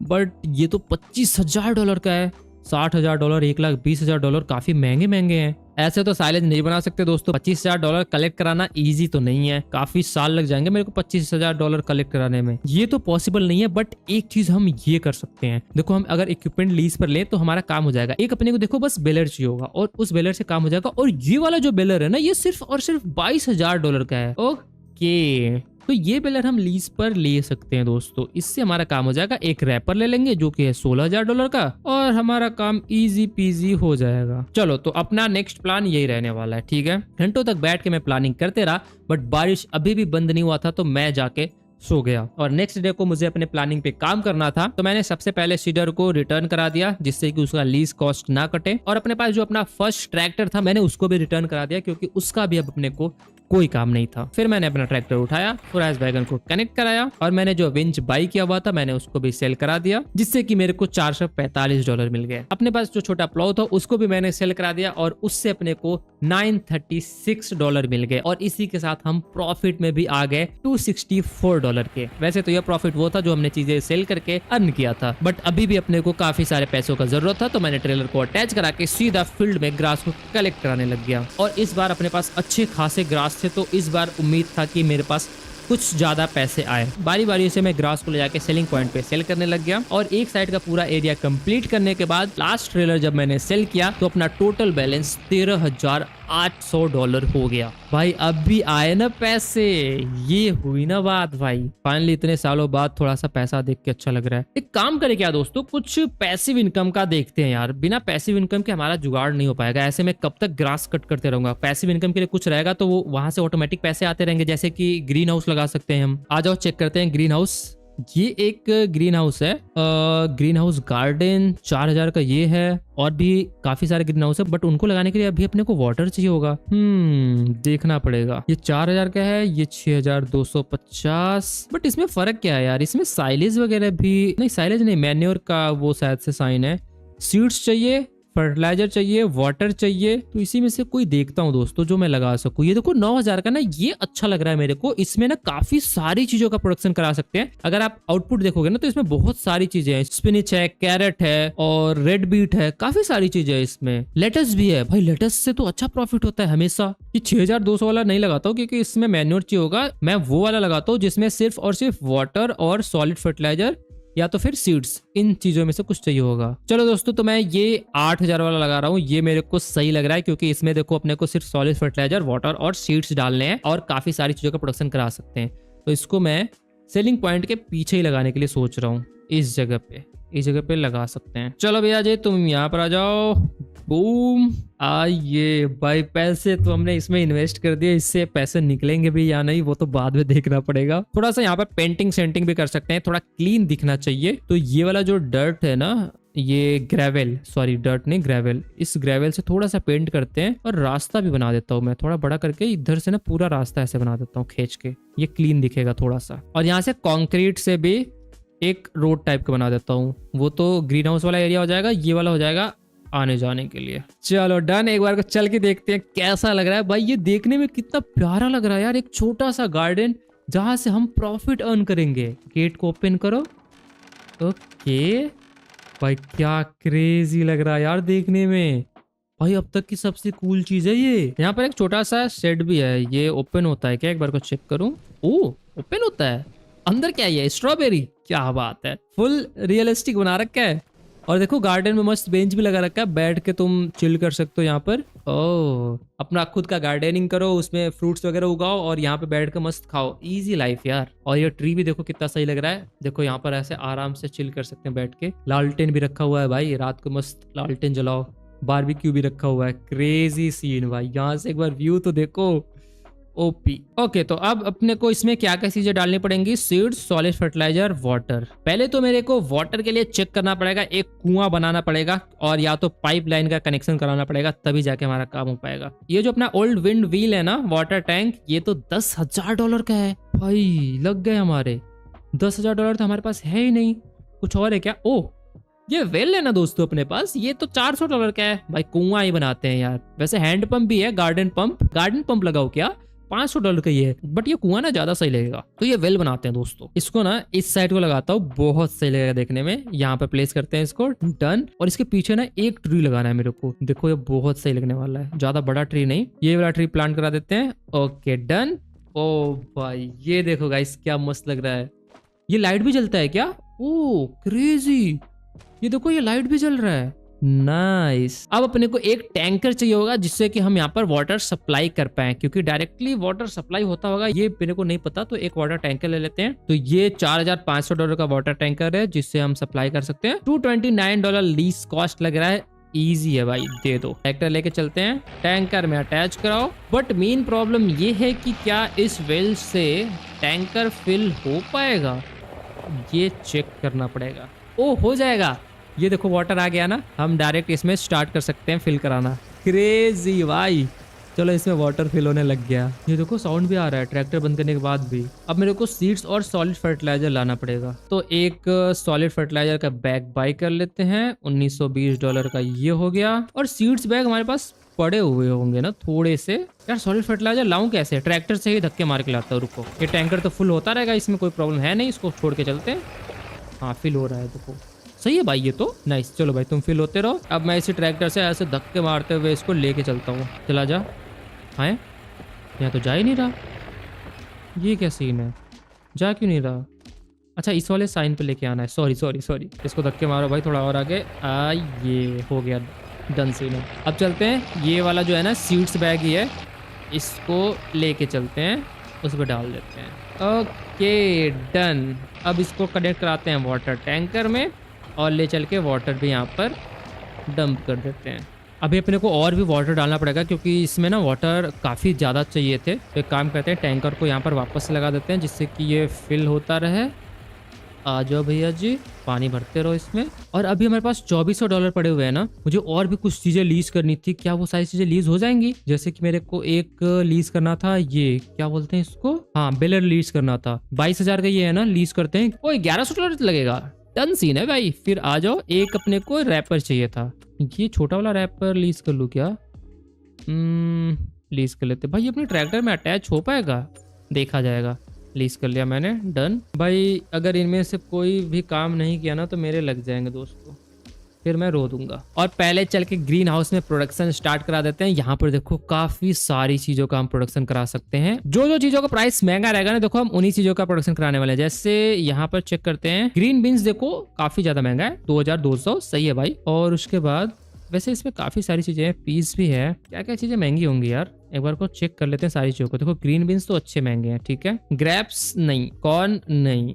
Speaker 1: बट ये तो $25,000 का है। $60,000, $1,20,000 काफी महंगे महंगे हैं। ऐसे तो साइलेज नहीं बना सकते दोस्तों। $25,000 कलेक्ट कराना इजी तो नहीं है, काफी साल लग जाएंगे मेरे को $25,000 कलेक्ट कराने में। ये तो पॉसिबल नहीं है। बट एक चीज हम ये कर सकते हैं, देखो हम अगर इक्विपमेंट लीज पर ले तो हमारा काम हो जाएगा। एक अपने को देखो बस बेलर चाहिए होगा और उस बेलर से काम हो जाएगा। और ये वाला जो बेलर है ना ये सिर्फ और सिर्फ $22,000 का है। ओके तो ये बेलर हम लीज पर ले सकते हैं दोस्तों। इससे हमारा काम हो जाएगा, एक रैपर ले लेंगे जो कि है $16,000 का, और हमारा काम इजी पीजी हो जाएगा। चलो तो अपना नेक्स्ट प्लान यही रहने वाला है, ठीक है। घंटों तक बैठ के मैं प्लानिंग करते रहा, बट बारिश अभी भी बंद नहीं हुआ था, तो मैं जाके सो गया। और नेक्स्ट डे को मुझे अपने प्लानिंग पे काम करना था, तो मैंने सबसे पहले सीडर को रिटर्न करा दिया, जिससे कि उसका लीज कॉस्ट ना कटे। और अपने पास जो अपना फर्स्ट ट्रैक्टर था, मैंने उसको भी रिटर्न करा दिया, क्योंकि उसका भी अब अपने को कोई काम नहीं था। फिर मैंने अपना ट्रैक्टर उठाया, स्वराज वैगन को कनेक्ट कराया, और मैंने जो विंच बाई किया हुआ था मैंने उसको भी सेल करा दिया, जिससे कि मेरे को $445 मिल गए। अपने पास जो छोटा प्लाउ था उसको भी मैंने सेल करा दिया, और उससे अपने को $936 मिल गए। और इसी के साथ हम प्रॉफिट में भी आ गए $264 के। वैसे तो यह प्रॉफिट वो था जो हमने चीजें सेल करके अर्न किया था, बट अभी भी अपने को काफी सारे पैसों का जरूरत था, तो मैंने ट्रेलर को अटैच करा के सीधा फील्ड में ग्रास को कलेक्ट कराने लग गया। और इस बार अपने पास अच्छे खासे ग्रास थे, तो इस बार उम्मीद था कि मेरे पास कुछ ज्यादा पैसे आए। बारी बारी से मैं ग्रास को ले जाके सेलिंग पॉइंट पे सेल करने लग गया, और एक साइड का पूरा एरिया कंप्लीट करने के बाद लास्ट ट्रेलर जब मैंने सेल किया, तो अपना टोटल बैलेंस $13,800 हो गया। भाई अब भी आए ना पैसे, ये हुई ना बात भाई। फाइनली इतने सालों बाद थोड़ा सा पैसा देख के अच्छा लग रहा है। एक काम करे क्या दोस्तों, कुछ पैसिव इनकम का देखते हैं यार। बिना पैसिव इनकम के हमारा जुगाड़ नहीं हो पाएगा। ऐसे में कब तक ग्रास कट करते रहूंगा। पैसिव इनकम के लिए कुछ रहेगा तो वो वहां से ऑटोमेटिक पैसे आते रहेंगे, जैसे कि ग्रीन हाउस लगा सकते हैं हम। आ जाओ चेक करते हैं ग्रीन हाउस। ये एक ग्रीन हाउस है, ग्रीन हाउस गार्डन 4000 का ये है, और भी काफी सारे ग्रीन हाउस है, बट उनको लगाने के लिए अभी अपने को वाटर चाहिए होगा। देखना पड़ेगा। ये 4000 का है, ये 6250। बट इसमें फर्क क्या है यार, इसमें साइलेज वगैरह भी नहीं, साइलेज नहीं, मैन्योर का वो शायद से साइन है। सीड्स चाहिए, फर्टिलाइजर चाहिए, वाटर चाहिए, तो इसी में से कोई देखता हूँ दोस्तों जो मैं लगा सकूँ। ये देखो 9000 का ना, ये अच्छा लग रहा है मेरे को। इसमें ना काफी सारी चीजों का प्रोडक्शन करा सकते हैं। अगर आप आउटपुट देखोगे ना तो इसमें बहुत सारी चीजें हैं। स्पिनिच है, कैरेट है, और रेड बीट है, काफी सारी चीजें है इसमें। लेटस भी है भाई, लेटस से तो अच्छा प्रॉफिट होता है हमेशा। ये 6200 वाला नहीं लगाता हूँ, क्योंकि इसमें मैन्योर चाहिए होगा। मैं वो वाला लगाता हूँ जिसमें सिर्फ और सिर्फ वाटर और सॉलिड फर्टिलाइजर या तो फिर सीड्स, इन चीजों में से कुछ चाहिए होगा। चलो दोस्तों, तो मैं ये 8000 वाला लगा रहा हूँ। ये मेरे को सही लग रहा है, क्योंकि इसमें देखो अपने को सिर्फ सॉलिड फर्टिलाइजर, वाटर और सीड्स डालने हैं, और काफी सारी चीजों का प्रोडक्शन करा सकते हैं। तो इसको मैं सेलिंग पॉइंट के पीछे ही लगाने के लिए सोच रहा हूँ। इस जगह पे लगा सकते हैं। चलो भैया जी, तुम यहाँ पर आ जाओ। बूम, आइए भाई। पैसे तो हमने इसमें इन्वेस्ट कर दिए, इससे पैसे निकलेंगे भी या नहीं वो तो बाद में देखना पड़ेगा। थोड़ा सा यहाँ पर पेंटिंग सेंटिंग भी कर सकते हैं, थोड़ा क्लीन दिखना चाहिए। तो ये वाला जो डर्ट है ना, ये ग्रेवल, सॉरी डर्ट नहीं ग्रेवल, इस ग्रेवल से थोड़ा सा पेंट करते हैं, और रास्ता भी बना देता हूँ मैं थोड़ा बड़ा करके। इधर से ना पूरा रास्ता ऐसे बना देता हूँ खींच के, ये क्लीन दिखेगा थोड़ा सा। और यहाँ से कॉन्क्रीट से भी एक रोड टाइप का बना देता हूँ। वो तो ग्रीन हाउस वाला एरिया हो जाएगा, ये वाला हो जाएगा आने जाने के लिए। चलो डन। एक बार को चल के देखते हैं कैसा लग रहा है। भाई ये देखने में कितना प्यारा लग रहा है यार, एक छोटा सा गार्डन जहां से हम प्रॉफिट अर्न करेंगे। गेट को ओपन करो। ओके भाई, क्या क्रेजी लग रहा है यार देखने में। भाई अब तक की सबसे कूल चीज है ये। यहाँ पर एक छोटा सा शेड भी है, ये ओपन होता है क्या? एक बार को चेक करूं। ओ, ओपन होता है। अंदर क्या है? स्ट्रॉबेरी। क्या बात है, फुल रियलिस्टिक बना रखा है। और देखो गार्डन में मस्त बेंच भी लगा रखा है, बैठ के तुम चिल कर सकते हो यहाँ पर। ओह, अपना खुद का गार्डनिंग करो, उसमें फ्रूट्स वगैरह उगाओ, और यहाँ पे बैठ कर मस्त खाओ। इजी लाइफ यार। और ये ट्री भी देखो कितना सही लग रहा है। देखो यहाँ पर ऐसे आराम से चिल कर सकते हैं बैठ के। लालटेन भी रखा हुआ है भाई, रात को मस्त लालटेन जलाओ। बारबेक्यू भी रखा हुआ है। क्रेजी सीन भाई। यहाँ से एक बार व्यू तो देखो, ओपी। ओके, तो अब अपने को इसमें क्या क्या चीजें डालनी पड़ेंगी? Seeds, solid fertilizer, water. पहले तो मेरे को वाटर के लिए चेक करना पड़ेगा, एक कुआं बनाना पड़ेगा, और या तो पाइपलाइन का कनेक्शन कराना पड़ेगा, तभी जाके हमारा काम हो पाएगा। ये जो अपना ओल्ड विंड व्हील है ना, वाटर टैंक, ये तो $10,000 का है भाई। लग गए हमारे $10,000 तो हमारे पास है ही नहीं। कुछ और है क्या? ओ, ये वेल है ना दोस्तों अपने पास, ये तो $400 का है भाई। कुआं ही बनाते हैं यार। वैसे हैंड पंप भी है, गार्डन पंप लगाओ क्या? $500 का ये है, बट ये कुआं ना ज्यादा सही लगेगा, तो ये वेल बनाते हैं दोस्तों। इसको ना इस साइड को लगाता हूँ, बहुत सही लगेगा देखने में। यहाँ पे प्लेस करते हैं इसको, डन। और इसके पीछे ना एक ट्री लगाना है मेरे को। देखो ये बहुत सही लगने वाला है, ज्यादा बड़ा ट्री नहीं, ये वाला ट्री प्लांट करा देते हैं। Okay done. ओ भाई ये देखो गाइस, क्या मस्त लग रहा है। ये लाइट भी जलता है क्या? ओ क्रेजी, ये देखो ये लाइट भी जल रहा है। नाइस। अब अपने को एक टैंकर चाहिए होगा जिससे कि हम यहाँ पर वाटर सप्लाई कर पाए, क्योंकि डायरेक्टली वाटर सप्लाई होता होगा ये मेरे को नहीं पता। तो एक वाटर टैंकर ले लेते हैं। तो ये $4500 का वाटर टैंकर है जिससे हम सप्लाई कर सकते हैं। $229 लीज कॉस्ट लग रहा है। इजी है भाई, दे दो। ट्रैक्टर लेके चलते हैं, टैंकर में अटैच कराओ। बट मेन प्रॉब्लम ये है कि क्या इस वेल से टैंकर फिल हो पाएगा, ये चेक करना पड़ेगा। ओ हो जाएगा, ये देखो वाटर आ गया ना, हम डायरेक्ट इसमें स्टार्ट कर सकते हैं फिल कराना। क्रेजी भाई, चलो इसमें वाटर फिल होने लग गया। ये देखो साउंड भी आ रहा है ट्रैक्टर बंद करने के बाद भी। अब मेरे को सीड्स और सॉलिड फर्टिलाइजर लाना पड़ेगा। तो एक सॉलिड फर्टिलाइजर का बैग बाई कर लेते हैं। $1920 का ये हो गया। और सीड्स बैग हमारे पास पड़े हुए होंगे ना थोड़े से। यार सॉलिड फर्टिलाइजर लाऊं कैसे? ट्रैक्टर से ही धक्के मार के लाता हूँ। रुको, ये टैंकर तो फुल होता रहेगा, इसमें कोई प्रॉब्लम है नहीं। इसको छोड़ के चलते हैं। हाँ फिल हो रहा है, देखो सही है भाई ये तो। नाइस, चलो भाई तुम फिल होते रहो। अब मैं इसी ट्रैक्टर से ऐसे धक्के मारते हुए इसको लेके चलता हूँ। चला जा। हाँ यहाँ तो जा ही नहीं रहा, ये क्या सीन है? जा क्यों नहीं रहा? अच्छा इस वाले साइन पे लेके आना है। सॉरी सॉरी सॉरी, इसको धक्के मारो भाई थोड़ा और आगे। ये हो गया, डन सीन है। अब चलते हैं, ये वाला जो है ना सीड्स बैग ही है, इसको लेके चलते हैं, उस पर डाल देते हैं। Okay done. अब इसको कनेक्ट कराते हैं वाटर टैंकर में और ले चल के वाटर भी यहाँ पर डंप कर देते हैं। अभी अपने को और भी वाटर डालना पड़ेगा क्योंकि इसमें ना वाटर काफ़ी ज़्यादा चाहिए थे। तो एक काम करते हैं, टैंकर को यहाँ पर वापस लगा देते हैं जिससे कि ये फिल होता रहे। आ जाओ भैया जी, पानी भरते रहो इसमें। और अभी हमारे पास $2400 पड़े हुए हैं ना। मुझे और भी कुछ चीजें लीज करनी थी, क्या वो सारी चीजें लीज हो जाएंगी? जैसे कि मेरे को एक लीज करना था, ये क्या बोलते हैं इसको, हाँ बेलर लीज करना था। 22,000 का ये है ना, लीज करते हैं। कोई $1100 लगेगा। डन सीन है भाई। फिर आ जाओ, एक अपने को रैपर चाहिए था, ये छोटा वाला रैपर लीज कर लूँ क्या? लीज कर लेते भाई। अपने ट्रैक्टर में अटैच हो पाएगा, देखा जाएगा। लीज कर लिया मैंने, डन भाई। अगर इनमें से कोई भी काम नहीं किया ना तो मेरे लग जाएंगे दोस्तों, फिर मैं रो दूंगा। और पहले चल के ग्रीन हाउस में प्रोडक्शन स्टार्ट करा देते हैं। यहाँ पर देखो काफी सारी चीजों का हम प्रोडक्शन करा सकते हैं। जो जो चीजों का प्राइस महंगा रहेगा ना, देखो हम उन्हीं चीजों का प्रोडक्शन कराने वाले हैं। जैसे यहाँ पर चेक करते हैं, ग्रीन बीन्स देखो काफी ज्यादा महंगा है, 2200, सही है भाई। और उसके बाद वैसे इसमें काफी सारी चीजें हैं, पीस भी है। क्या क्या चीजें महंगी होंगी यार, एक बार को चेक कर लेते हैं सारी चीजों को। देखो ग्रीन बीन्स तो अच्छे महंगे हैं, ठीक है। ग्रेप्स नहीं, कॉर्न नहीं,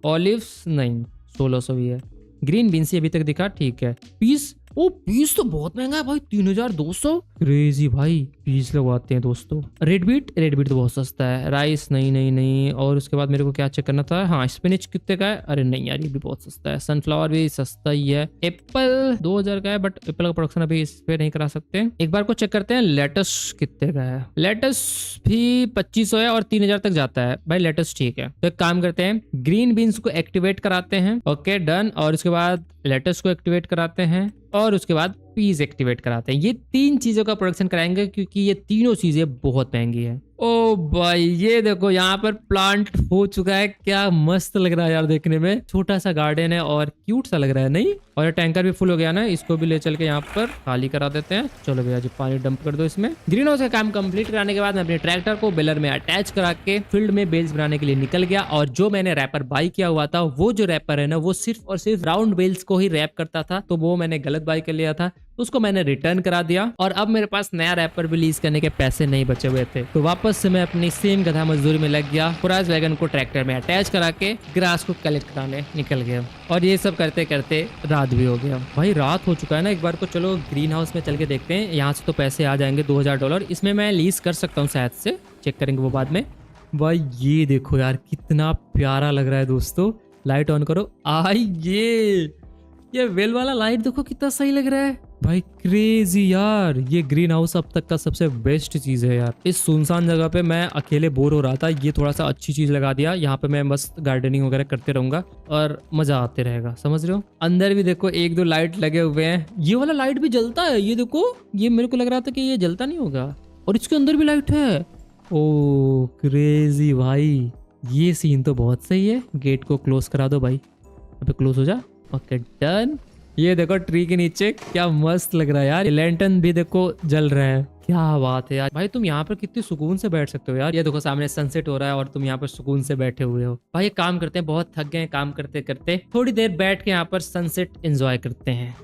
Speaker 1: ऑलिव्स नहीं, 1600 भी है। ग्रीन बीन्स अभी तक दिखा, ठीक है। पीस, ओ पीस तो बहुत महंगा है भाई, 3200। क्रेजी भाई, पीस लगवाते हैं दोस्तों। रेड बीट तो बहुत सस्ता है। राइस नहीं नहीं नहीं। और उसके बाद मेरे को क्या चेक करना था, हाँ स्पिनिच कितने का है? अरे नहीं यार ये भी बहुत सस्ता है। सनफ्लावर भी सस्ता ही है। एप्पल 2000 का है, बट एप्पल का प्रोडक्शन अभी इस पे नहीं करा सकते। एक बार को चेक करते हैं लेटस कितने का है। लेटस भी 2500 है और 3000 तक जाता है भाई। लेटस ठीक है। तो एक काम करते हैं, ग्रीन बीन्स को एक्टिवेट कराते हैं। Okay done. और उसके बाद लेटस को एक्टिवेट कराते हैं और उसके बाद पीस एक्टिवेट कराते हैं। ये 3 चीजों का प्रोडक्शन कराएंगे क्योंकि ये तीनों चीजें बहुत महंगी है। ओ भाई ये देखो यहाँ पर प्लांट हो चुका है, क्या मस्त लग रहा है यार देखने में। छोटा सा गार्डन है और क्यूट सा लग रहा है, नहीं? और ये टैंकर भी फुल हो गया ना, इसको भी ले चल के यहाँ पर खाली करा देते हैं। चलो भैया जी पानी डंप कर दो इसमें। ग्रीन हाउस का काम कंप्लीट कराने के बाद मैं अपने ट्रैक्टर को बेलर में अटैच करा के फील्ड में बेल्स बनाने के लिए निकल गया। और जो मैंने रैपर बाई किया हुआ था, वो जो रैपर है ना, वो सिर्फ और सिर्फ राउंड बेल्स को ही रैप करता था, तो वो मैंने गलत बाई कर लिया था, उसको मैंने रिटर्न करा दिया। और अब मेरे पास नया रैपर भी लीज करने के पैसे नहीं बचे हुए थे, तो वापस से मैं अपनी सेम गधा मजदूरी में लग गया। पुराज वैगन को ट्रैक्टर में अटैच करा के ग्रास को कलेक्ट कराने निकल गया। और ये सब करते करते रात भी हो गया भाई। रात हो चुका है ना। एक बार को चलो ग्रीन हाउस में चल के देखते हैं, यहाँ से तो पैसे आ जाएंगे $2000। इसमें मैं लीज कर सकता हूँ शायद से, चेक करेंगे वो बाद में। भाई ये देखो यार कितना प्यारा लग रहा है दोस्तों। लाइट ऑन करो। ये वेल वाला लाइट देखो कितना सही लग रहा है भाई। क्रेजी यार, ये ग्रीन हाउस अब तक का सबसे बेस्ट चीज है यार। इस सुनसान जगह पे मैं अकेले बोर हो रहा था, ये थोड़ा सा अच्छी चीज लगा दिया। यहाँ पे मैं बस गार्डनिंग वगैरह करते रहूंगा और मजा आते रहेगा, समझ रहे हो। अंदर भी देखो 1-2 लाइट लगे हुए हैं। ये वाला लाइट भी जलता है, ये देखो। ये मेरे को लग रहा था कि ये जलता नहीं होगा। और इसके अंदर भी लाइट है। ओ क्रेजी भाई, ये सीन तो बहुत सही है। गेट को क्लोज करा दो भाई। अबे क्लोज हो जा। Okay done. ये देखो ट्री के नीचे क्या मस्त लग रहा है यार। लैंटर्न भी देखो जल रहा है, क्या बात है यार। भाई तुम यहाँ पर कितने सुकून से बैठ सकते हो यार। ये देखो सामने सनसेट हो रहा है और तुम यहाँ पर सुकून से बैठे हुए हो। भाई एक काम करते हैं, बहुत थक गए हैं काम करते करते, थोड़ी देर बैठ के यहाँ पर सनसेट एंजॉय करते हैं।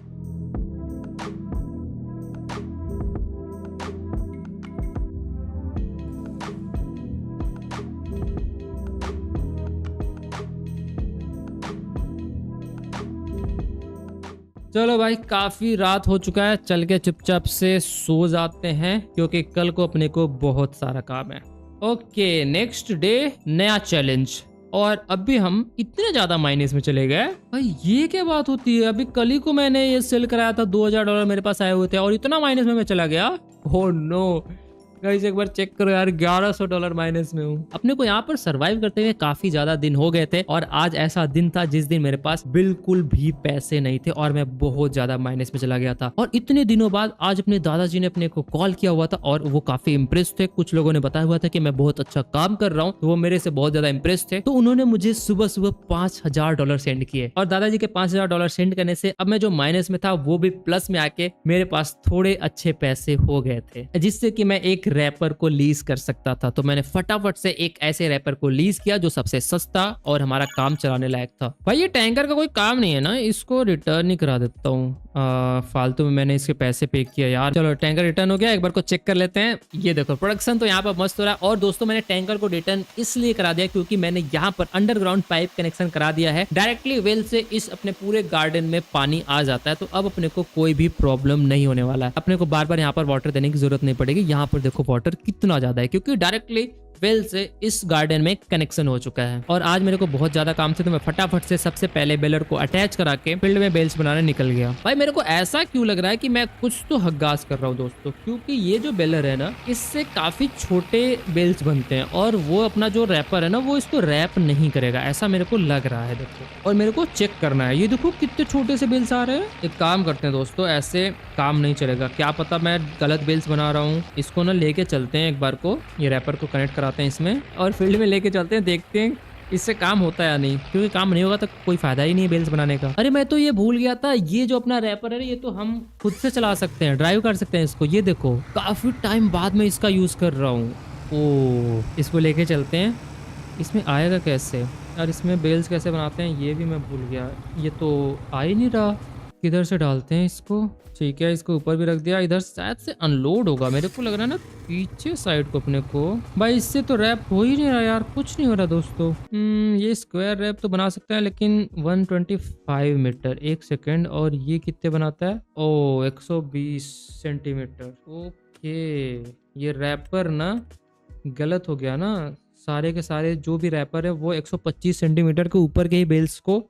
Speaker 1: चलो भाई काफी रात हो चुका है, चल के चुपचाप से सो जाते हैं क्योंकि कल को अपने को बहुत सारा काम है। ओके नेक्स्ट डे, नया चैलेंज। और अब भी हम इतने ज्यादा माइनस में चले गए भाई, ये क्या बात होती है। अभी कल ही को मैंने ये सेल कराया था, $2000 मेरे पास आए हुए थे और इतना माइनस में मैं चला गया। ओह नो गाइस, एक बार चेक करो यार, $1100 माइनस में हूँ। अपने को यहाँ पर सरवाइव करते हुए काफी ज्यादा दिन हो गए थे और आज ऐसा दिन था जिस दिन मेरे पास बिल्कुल भी पैसे नहीं थे और मैं बहुत ज्यादा माइनस में चला गया था। और इतने दिनों बाद आज अपने दादाजी ने अपने को कॉल किया हुआ था और वो काफी इम्प्रेस थे। कुछ लोगों ने बताया हुआ था कि मैं बहुत अच्छा काम कर रहा हूँ, तो वो मेरे से बहुत ज्यादा इम्प्रेस थे। तो उन्होंने मुझे सुबह सुबह $5000 सेंड किए और दादाजी के $5000 सेंड करने से अब मैं जो माइनस में था वो भी प्लस में आके मेरे पास थोड़े अच्छे पैसे हो गए थे, जिससे कि मैं एक रैपर को लीज कर सकता था। तो मैंने फटाफट से एक ऐसे रैपर को लीज किया जो सबसे सस्ता और हमारा काम चलाने लायक था। भाई ये टैंकर का कोई काम नहीं है ना, इसको रिटर्न ही करा देता हूँ। फालतू में मैंने इसके पैसे पे किया यार। चलो टैंकर रिटर्न हो गया, एक बार को चेक कर लेते हैं। ये देखो प्रोडक्शन तो यहाँ पर मस्त हो रहा है। और दोस्तों मैंने टैंकर को रिटर्न इसलिए करा दिया क्योंकि मैंने यहाँ पर अंडरग्राउंड पाइप कनेक्शन करा दिया है। डायरेक्टली वेल से इस अपने पूरे गार्डन में पानी आ जाता है, तो अब अपने को कोई भी प्रॉब्लम नहीं होने वाला है। अपने को बार बार यहाँ पर वाटर देने की जरूरत नहीं पड़ेगी। यहाँ पर देखो वाटर कितना ज्यादा है क्योंकि डायरेक्टली वेल से इस गार्डन में कनेक्शन हो चुका है। और आज मेरे को बहुत ज्यादा काम थे तो मैं फटाफट से सबसे पहले बेलर को अटैच करा के फील्ड में बेल्स बनाने निकल गया। भाई मेरे को ऐसा क्यों लग रहा है कि मैं कुछ तो हग्गास कर रहा हूँ दोस्तों, क्योंकि ये जो बेलर है ना इससे काफी छोटे बेल्स बनते हैं और वो अपना जो रैपर है ना वो इसको रैप नहीं करेगा, ऐसा मेरे को लग रहा है। देखो और मेरे को चेक करना है, ये देखो कितने छोटे से बेल्स आ रहे हैं। एक काम करते हैं दोस्तों, ऐसे काम नहीं चलेगा। क्या पता मैं गलत बेल्स बना रहा हूँ। इसको ना लेके चलते हैं एक बार को, ये रैपर को कनेक्ट कराते हैं इसमें और फील्ड में लेके चलते हैं, देखते हैं इससे काम होता है या नहीं, क्योंकि काम नहीं होगा तो कोई फायदा ही नहीं है बेल्स बनाने का। अरे मैं तो ये भूल गया था, ये जो अपना रैपर है ये तो हम खुद से चला सकते हैं, ड्राइव कर सकते हैं इसको। ये देखो काफी टाइम बाद में इसका यूज कर रहा हूँ। ओ इसको लेके चलते हैं, इसमें आएगा कैसे और इसमें बेल्स कैसे बनाते हैं ये भी मैं भूल गया। ये तो आ ही नहीं रहा, किधर से डालते हैं इसको। ठीक है इसको ऊपर भी रख दिया, इधर शायद से अनलोड होगा, मेरे को लग रहा है ना पीछे साइड को अपने को। भाई इससे तो रैप हो ही नहीं रहा यार, कुछ नहीं हो रहा दोस्तों। ये स्क्वायर रैप तो बना सकते हैं लेकिन 125 मीटर, 1 सेकेंड। और ये कितने बनाता है? ओ 120 सेंटीमीटर। ओके ये रैपर ना गलत हो गया ना, सारे के सारे जो भी रैपर है वो 125 सेंटीमीटर के ऊपर के ही बेल्स को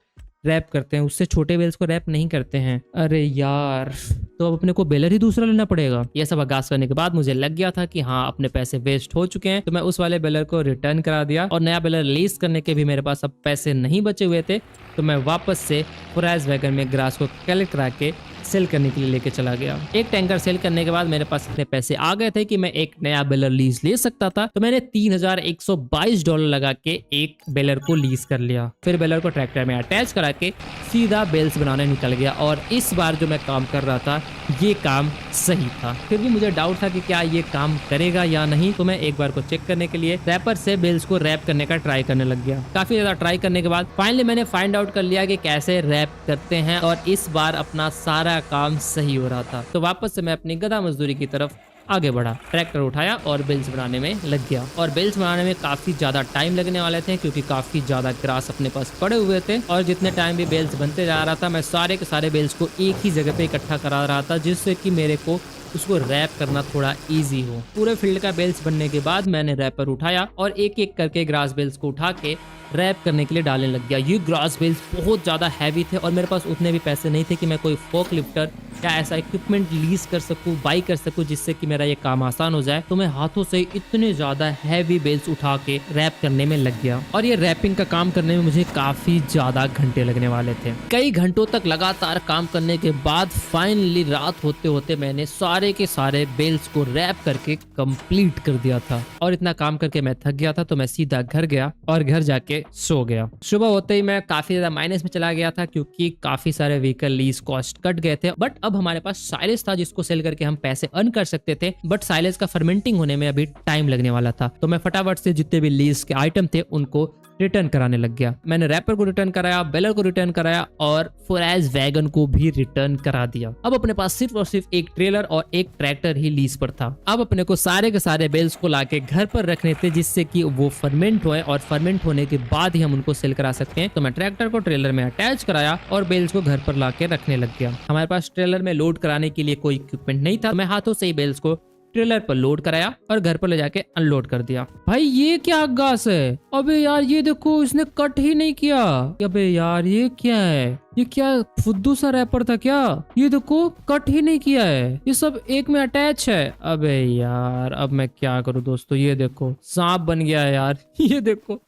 Speaker 1: रैप करते हैं, उससे छोटे बेल्स को रैप नहीं करते हैं। अरे यार तो अब अपने को बेलर ही दूसरा लेना पड़ेगा। ये सब आगाज करने के बाद मुझे लग गया था कि हाँ अपने पैसे वेस्ट हो चुके हैं, तो मैं उस वाले बेलर को रिटर्न करा दिया और नया बेलर लीज करने के भी मेरे पास अब पैसे नहीं बचे हुए थे। तो मैं वापस से प्राइस वैगन में ग्रास को कलेक्ट करा के सेल करने के लिए लेके चला गया। एक टैंकर सेल करने के बाद मेरे पास इतने पैसे आ गए थे कि मैं एक नया बेलर लीज ले सकता था। तो मैंने $3122 लगा के एक बेलर को लीज कर लिया। फिर बेलर को ट्रैक्टर में अटैच करा के सीधा बेल्स बनाने निकल गया। और इस बार जो मैं काम कर रहा था ये काम सही था। फिर भी मुझे डाउट था कि क्या ये काम करेगा या नहीं, तो मैं एक बार को चेक करने के लिए रैपर से बेल्स को रैप करने का ट्राई करने लग गया। काफी ज्यादा ट्राई करने के बाद फाइनली मैंने फाइंड आउट कर लिया कि कैसे रैप करते हैं और इस बार अपना सारा काम सही हो रहा था। तो वापस से मैं अपनी गधा मजदूरी की तरफ आगे बढ़ा, ट्रैक्टर उठाया और बेल्स बनाने में लग गया। और बेल्स बनाने में काफी ज्यादा टाइम लगने वाले थे क्योंकि काफी ज्यादा ग्रास अपने पास पड़े हुए थे। और जितने टाइम भी बेल्स बनते जा रहा था मैं सारे के सारे बेल्स को एक ही जगह पे इकट्ठा करा रहा था, जिससे कि मेरे को उसको रैप करना थोड़ा इजी हो। पूरे फील्ड का बेल्स बनने के बाद मैंने रैपर उठाया और एक एक करके ग्रास बेल्स को उठा के रैप करने के लिए डालने लग गया। ये ग्रास बेल्स बहुत ज्यादा हैवी थे और मेरे पास उतने भी पैसे नहीं थे कि मैं कोई फोक लिफ्टर या ऐसा इक्विपमेंट लीज कर सकूं, बाई कर सकूं, जिससे कि मेरा ये काम आसान हो जाए। तो मैं हाथों से इतने ज्यादा हैवी बेल्स उठा के रैप करने में लग गया। और ये रैपिंग का काम करने में मुझे काफी ज्यादा घंटे लगने वाले थे। कई घंटों तक लगातार काम करने के बाद फाइनली रात होते होते मैंने सारे के सारे बेल्स को रैप करके कंप्लीट कर दिया था। और इतना काम करके मैं थक गया था तो मैं सीधा घर गया और घर जाके सो गया। सुबह होते ही मैं काफी ज्यादा माइनस में चला गया था क्योंकि काफी सारे व्हीकल लीज कॉस्ट कट गए थे। बट अब हमारे पास साइलेज था जिसको सेल करके हम पैसे अर्न कर सकते थे। बट साइलेज का फर्मेंटिंग होने में अभी टाइम लगने वाला था, तो मैं फटाफट से जितने भी लीज के आइटम थे उनको रिटर्न कराने लग गया। मैंने रैपर को रिटर्न कराया, बेलर को रिटर्न कराया और फुराज वैगन को भी रिटर्न करा दिया। अब अपने पास सिर्फ और सिर्फ एक ट्रेलर और एक ट्रैक्टर ही लीज पर था। अब अपने को सारे के सारे बेल्स को लाके घर पर रखने थे, जिससे कि वो फर्मेंट होए और फर्मेंट होने के बाद ही हम उनको सेल करा सकते हैं। तो मैं ट्रैक्टर को ट्रेलर में अटैच कराया और बेल्स को घर पर लाके रखने लग गया। हमारे पास ट्रेलर में लोड कराने के लिए कोई इक्विपमेंट नहीं था। मैं हाथों से ही बेल्स को ट्रेलर पर लोड कराया और घर पर ले जाके अनलोड कर दिया। भाई ये क्या घास है? अबे यार ये देखो, इसने कट ही नहीं किया। अबे यार ये क्या है? ये क्या फुद्दू सा रैपर था क्या? ये देखो कट ही नहीं किया है, ये सब एक में अटैच है। अबे यार अब मैं क्या करूं दोस्तों, ये देखो सांप बन गया है यार। ये देखो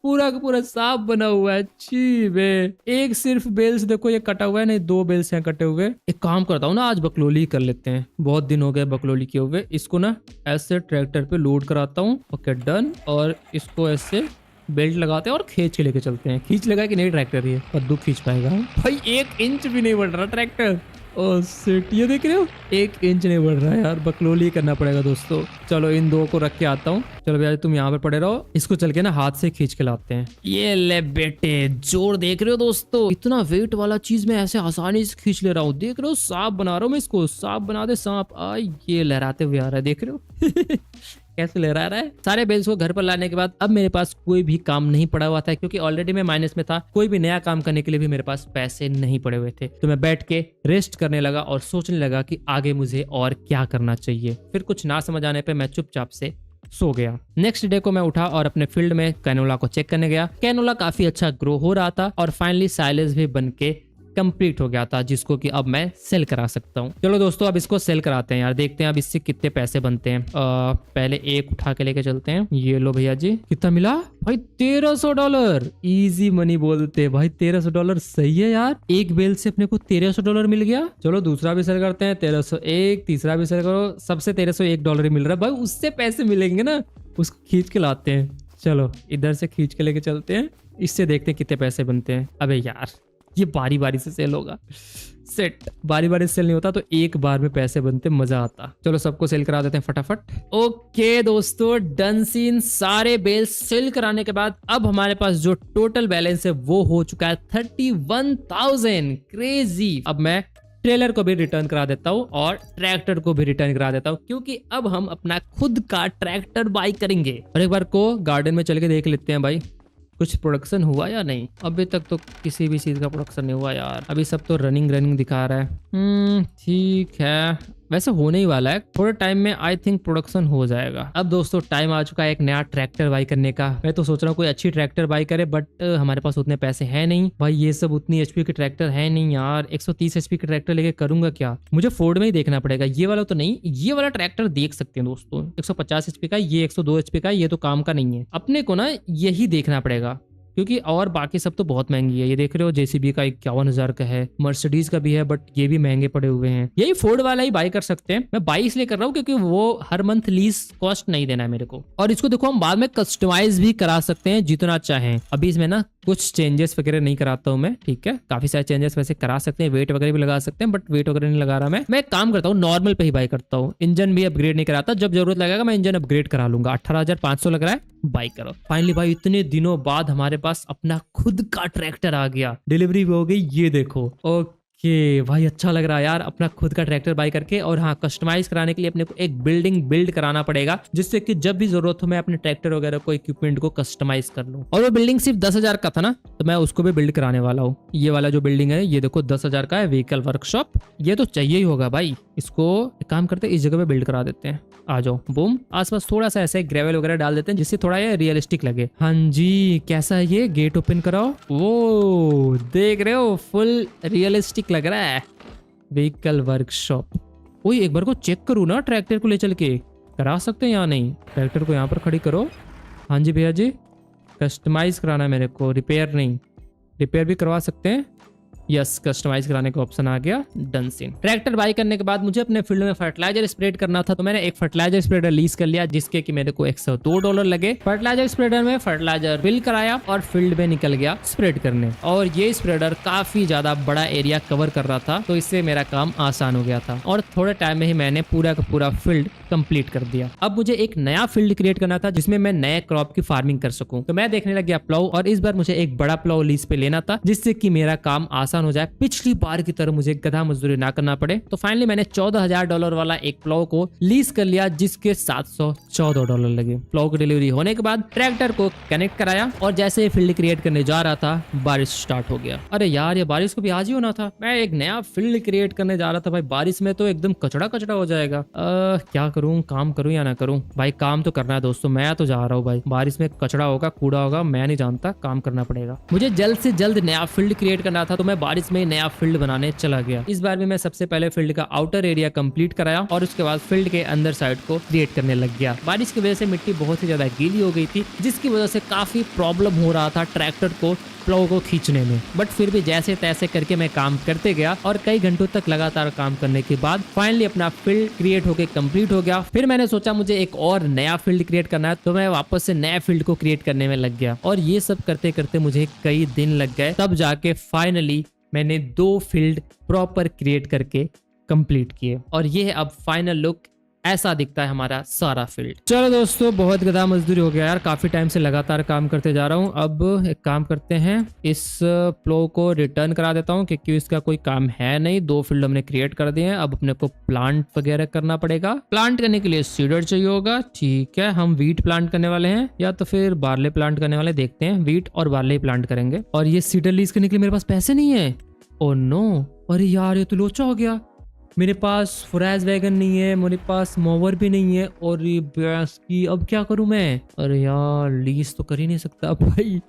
Speaker 1: पूरा का पूरा सांप बना हुआ है। छी बे, एक सिर्फ बेल्स देखो ये कटा हुआ है, नहीं दो बेल्स हैं कटे हुए। एक काम करता हूँ ना, आज बकलोली कर लेते हैं, बहुत दिन हो गए बकलोली किए हुए। इसको ना ऐसे ट्रैक्टर पे लोड कराता हूँ। Okay done. और इसको ऐसे बेल्ट लगाते हैं और खींच के लेके चलते हैं। खींच लगा कि नहीं ट्रैक्टर, ये कद्दू खींच पाएगा भाई? 1 इंच भी नहीं बढ़ रहा ट्रैक्टर। ओह शिट, ये देख रहे हो 1 इंच नहीं बढ़ रहा है यार। बकलोली करना पड़ेगा दोस्तों। चलो इन दो को रख के आता हूँ। चलो भैया तुम यहाँ पे पड़े रहो, इसको चल के ना हाथ से खींच के लाते हैं। ये ले बेटे, जोर देख रहे हो दोस्तों? इतना वेट वाला चीज मैं ऐसे आसानी से खींच ले रहा हूँ। देख रहे हो सांप बना रहा हूँ मैं इसको। सांप बना दे सांप। ये लहराते हुए आ रहा है, देख रहे हो? कैसे लहरा रहा है। सारे बेल्स को घर पर लाने के बाद अब मेरे पास कोई भी काम नहीं पड़ा हुआ था, क्योंकि ऑलरेडी मैं माइनस में था। कोई भी नया काम करने के लिए भी मेरे पास पैसे नहीं पड़े हुए थे। तो मैं बैठ के रेस्ट करने लगा और सोचने लगा कि आगे मुझे और क्या करना चाहिए। फिर कुछ ना समझ आने पे मैं चुपचाप से सो गया। नेक्स्ट डे को मैं उठा और अपने फील्ड में कैनोला को चेक करने गया। कैनोला काफी अच्छा ग्रो हो रहा था और फाइनली साइलेज भी बन के कंप्लीट हो गया था, जिसको कि अब मैं सेल करा सकता हूँ। चलो दोस्तों अब इसको सेल कराते हैं यार, देखते हैं अब इससे कितने पैसे बनते हैं। पहले एक उठा के लेके चलते हैं। ये लो भैया जी, कितना मिला भाई? $1300। इजी मनी बोलते हैं भाई। $1300 सही है यार। एक बेल से अपने को $1300 मिल गया। चलो दूसरा भी सेल करते हैं। 1301। तीसरा भी सेल करो। सबसे $1301 ही मिल रहा है भाई। उससे पैसे मिलेंगे ना, उसको खींच के लाते हैं। चलो इधर से खींच के लेके चलते हैं, इससे देखते हैं कितने पैसे बनते हैं। अबे यार ये बारी बारी से सेल होगा। सेट बारी बारी से सेल नहीं होता तो एक बार में पैसे बनते, मजा आता। चलो सबको सेल करा देते हैं फटाफट। ओके दोस्तों, डन सीन। सारे बेल सेल कराने के बाद अब हमारे पास जो टोटल बैलेंस है वो हो चुका है 31,000। क्रेजी। अब मैं ट्रेलर को भी रिटर्न करा देता हूँ और ट्रैक्टर को भी रिटर्न करा देता हूँ, क्योंकि अब हम अपना खुद का ट्रैक्टर बाई करेंगे। और एक बार को गार्डन में चल के देख लेते हैं भाई कुछ प्रोडक्शन हुआ या नहीं। अभी तक तो किसी भी चीज का प्रोडक्शन नहीं हुआ यार। अभी सब तो रनिंग दिखा रहा है। ठीक है, वैसे होने ही वाला है। थोड़े टाइम में आई थिंक प्रोडक्शन हो जाएगा। अब दोस्तों टाइम आ चुका है एक नया ट्रैक्टर बाई करने का। मैं तो सोच रहा हूँ कोई अच्छी ट्रैक्टर बाई करे, बट हमारे पास उतने पैसे हैं नहीं भाई। ये सब उतनी एचपी के ट्रैक्टर है नहीं यार। 130 एचपी के ट्रैक्टर लेके करूंगा क्या? मुझे फोर्ड में ही देखना पड़ेगा। ये वाला तो नहीं, ये वाला ट्रैक्टर देख सकते हैं दोस्तों। 150 एचपी का, ये 102 एचपी का। ये तो काम का नहीं है। अपने को ना यही देखना पड़ेगा, क्योंकि और बाकी सब तो बहुत महंगी है। ये देख रहे हो जेसीबी का 51,000 का है, मर्सिडीज का भी है, बट ये भी महंगे पड़े हुए हैं। यही फोर्ड वाला ही बाई कर सकते हैं। मैं बाई इसलिए कर रहा हूँ क्योंकि वो हर मंथ लीज कॉस्ट नहीं देना है मेरे को। और इसको देखो हम बाद में कस्टमाइज भी करा सकते हैं जितना चाहें। अभी इसमें ना कुछ चेंजेस वगैरह नहीं कराता हूँ मैं, ठीक है। काफी सारे चेंजेस वैसे करा सकते हैं, वेट वगैरह भी लगा सकते हैं, बट वेट वगैरह नहीं लगा रहा मैं एक काम करता हूँ नॉर्मल पे ही बाई करता हूँ। इंजन भी अपग्रेड नहीं कराता, जब जरूरत लगेगा मैं इंजन अपग्रेड करा लूंगा। 18,500 लग रहा है, बाई करो। फाइनली भाई इतने दिनों बाद हमारे पास अपना खुद का ट्रैक्टर आ गया। डिलीवरी भी हो गई, ये देखो। ओके भाई अच्छा लग रहा है यार अपना खुद का ट्रैक्टर बाई करके। और हाँ, कस्टमाइज कराने के लिए अपने को एक बिल्डिंग बिल्ड कराना पड़ेगा, जिससे कि जब भी जरूरत हो मैं अपने ट्रैक्टर वगैरह को इक्विपमेंट को कस्टमाइज कर लूं। और वो बिल्डिंग सिर्फ 10,000 का था ना, तो मैं उसको भी बिल्ड कराने वाला हूँ। ये वाला जो बिल्डिंग है ये देखो 10,000 का है, व्हीकल वर्कशॉप। ये तो चाहिए ही होगा भाई। इसको एक काम करते हैं, इस जगह पे बिल्ड करा देते हैं। आ जाओ, बूम। आसपास थोड़ा सा ऐसे ग्रेवल वगैरह डाल देते हैं, जिससे थोड़ा ये रियलिस्टिक लगे। हाँ जी, कैसा है ये? गेट ओपन कराओ। वो देख रहे हो, फुल रियलिस्टिक लग रहा है। Vehicle workshop. ओए एक बार को चेक करूँ ना, ट्रैक्टर को ले चल के करा सकते हैं या नहीं। ट्रैक्टर को यहाँ पर खड़ी करो। हाँ जी भैया जी, कस्टमाइज कराना है मेरे को, रिपेयर नहीं। रिपेयर भी करवा सकते हैं। यस, कस्टमाइज कराने का ऑप्शन आ गया, डन सीन। ट्रैक्टर बाई करने के बाद मुझे अपने फील्ड में फर्टिलाइजर स्प्रेड करना था, तो मैंने एक फर्टिलाइजर स्प्रेडर लीज कर लिया, जिसके कि मेरे को $102 लगे। फर्टिलाइजर स्प्रेडर में फर्टिलाइजर फिल कराया और फील्ड में निकल गया स्प्रेड करने। और ये स्प्रेडर काफी ज्यादा बड़ा एरिया कवर कर रहा था, तो इससे मेरा काम आसान हो गया था और थोड़े टाइम में ही मैंने पूरा का पूरा फील्ड कंप्लीट कर दिया। अब मुझे एक नया फील्ड क्रिएट करना था जिसमें मैं नए क्रॉप की फार्मिंग कर सकूं, तो मैं देखने लग गया प्लाउ, और इस बार मुझे एक बड़ा प्लाउ लीज पे लेना था, जिससे कि मेरा काम आसान हो जाए, पिछली बार की तरह मुझे गधा मजदूरी ना करना पड़े। तो फाइनली मैंने $14,000 वाला एक प्लाउ को लीज कर लिया, जिसके $714 लगे। प्लाउ की डिलीवरी होने के बाद ट्रैक्टर को कनेक्ट कराया, और जैसे फील्ड क्रिएट करने जा रहा था बारिश स्टार्ट हो गया। अरे यार, ये बारिश को भी आज ही होना था। मैं एक नया फील्ड क्रिएट करने जा रहा था भाई, बारिश में तो एकदम कचड़ा कचड़ा हो जाएगा। क्या करूं, काम करूं या ना करूं? भाई काम तो करना है दोस्तों, मैं तो जा रहा हूं भाई। बारिश में कचड़ा होगा, कूड़ा होगा, मैं नहीं जानता, काम करना पड़ेगा। मुझे जल्द से जल्द नया फील्ड क्रिएट करना था, तो मैं बारिश में नया फील्ड बनाने चला गया। इस बार भी मैं सबसे पहले फील्ड का आउटर एरिया कंप्लीट कराया, और उसके बाद फील्ड के अंदर साइड को क्रिएट करने लग गया। बारिश की वजह से मिट्टी बहुत ही ज्यादा गीली हो गई थी, जिसकी वजह से काफी प्रॉब्लम हो रहा था ट्रैक्टर को प्लाउ को खींचने में। बट फिर भी जैसे तैसे करके मैं काम करते गया, और कई घंटों तक लगातार काम करने के बाद फाइनली अपना फील्ड क्रिएट होके कंप्लीट हो गया। फिर मैंने सोचा मुझे एक और नया फील्ड क्रिएट करना है, तो मैं वापस से नया फील्ड को क्रिएट करने में लग गया, और ये सब करते करते मुझे कई दिन लग गए। तब जाके फाइनली मैंने 2 फील्ड प्रॉपर क्रिएट करके कंप्लीट किए, और ये है अब फाइनल लुक। ऐसा दिखता है हमारा सारा फील्ड। चलो दोस्तों, बहुत गधा मजदूरी हो गया यार, काफी टाइम से लगातार काम करते जा रहा हूँ। अब एक काम करते हैं, इस प्लो को रिटर्न करा देता हूँ, क्योंकि इसका कोई काम है नहीं। 2 फील्ड हमने क्रिएट कर दिए हैं। अब अपने को प्लांट वगैरह करना पड़ेगा। प्लांट करने के लिए सीडर चाहिए होगा। ठीक है, हम वीट प्लांट करने वाले हैं, या तो फिर बार्ले प्लांट करने वाले। देखते हैं, वीट और बार्ले प्लांट करेंगे। और ये सीडर लीज करने के लिए मेरे पास पैसे नहीं है। ओह नो, अरे यार ये तो लोचा हो गया। मेरे पास फुराज वैगन नहीं है, मेरे पास मोवर भी नहीं है, और ये भैंस की अब क्या करूं मैं? अरे यार, लीज तो कर ही नहीं सकता भाई,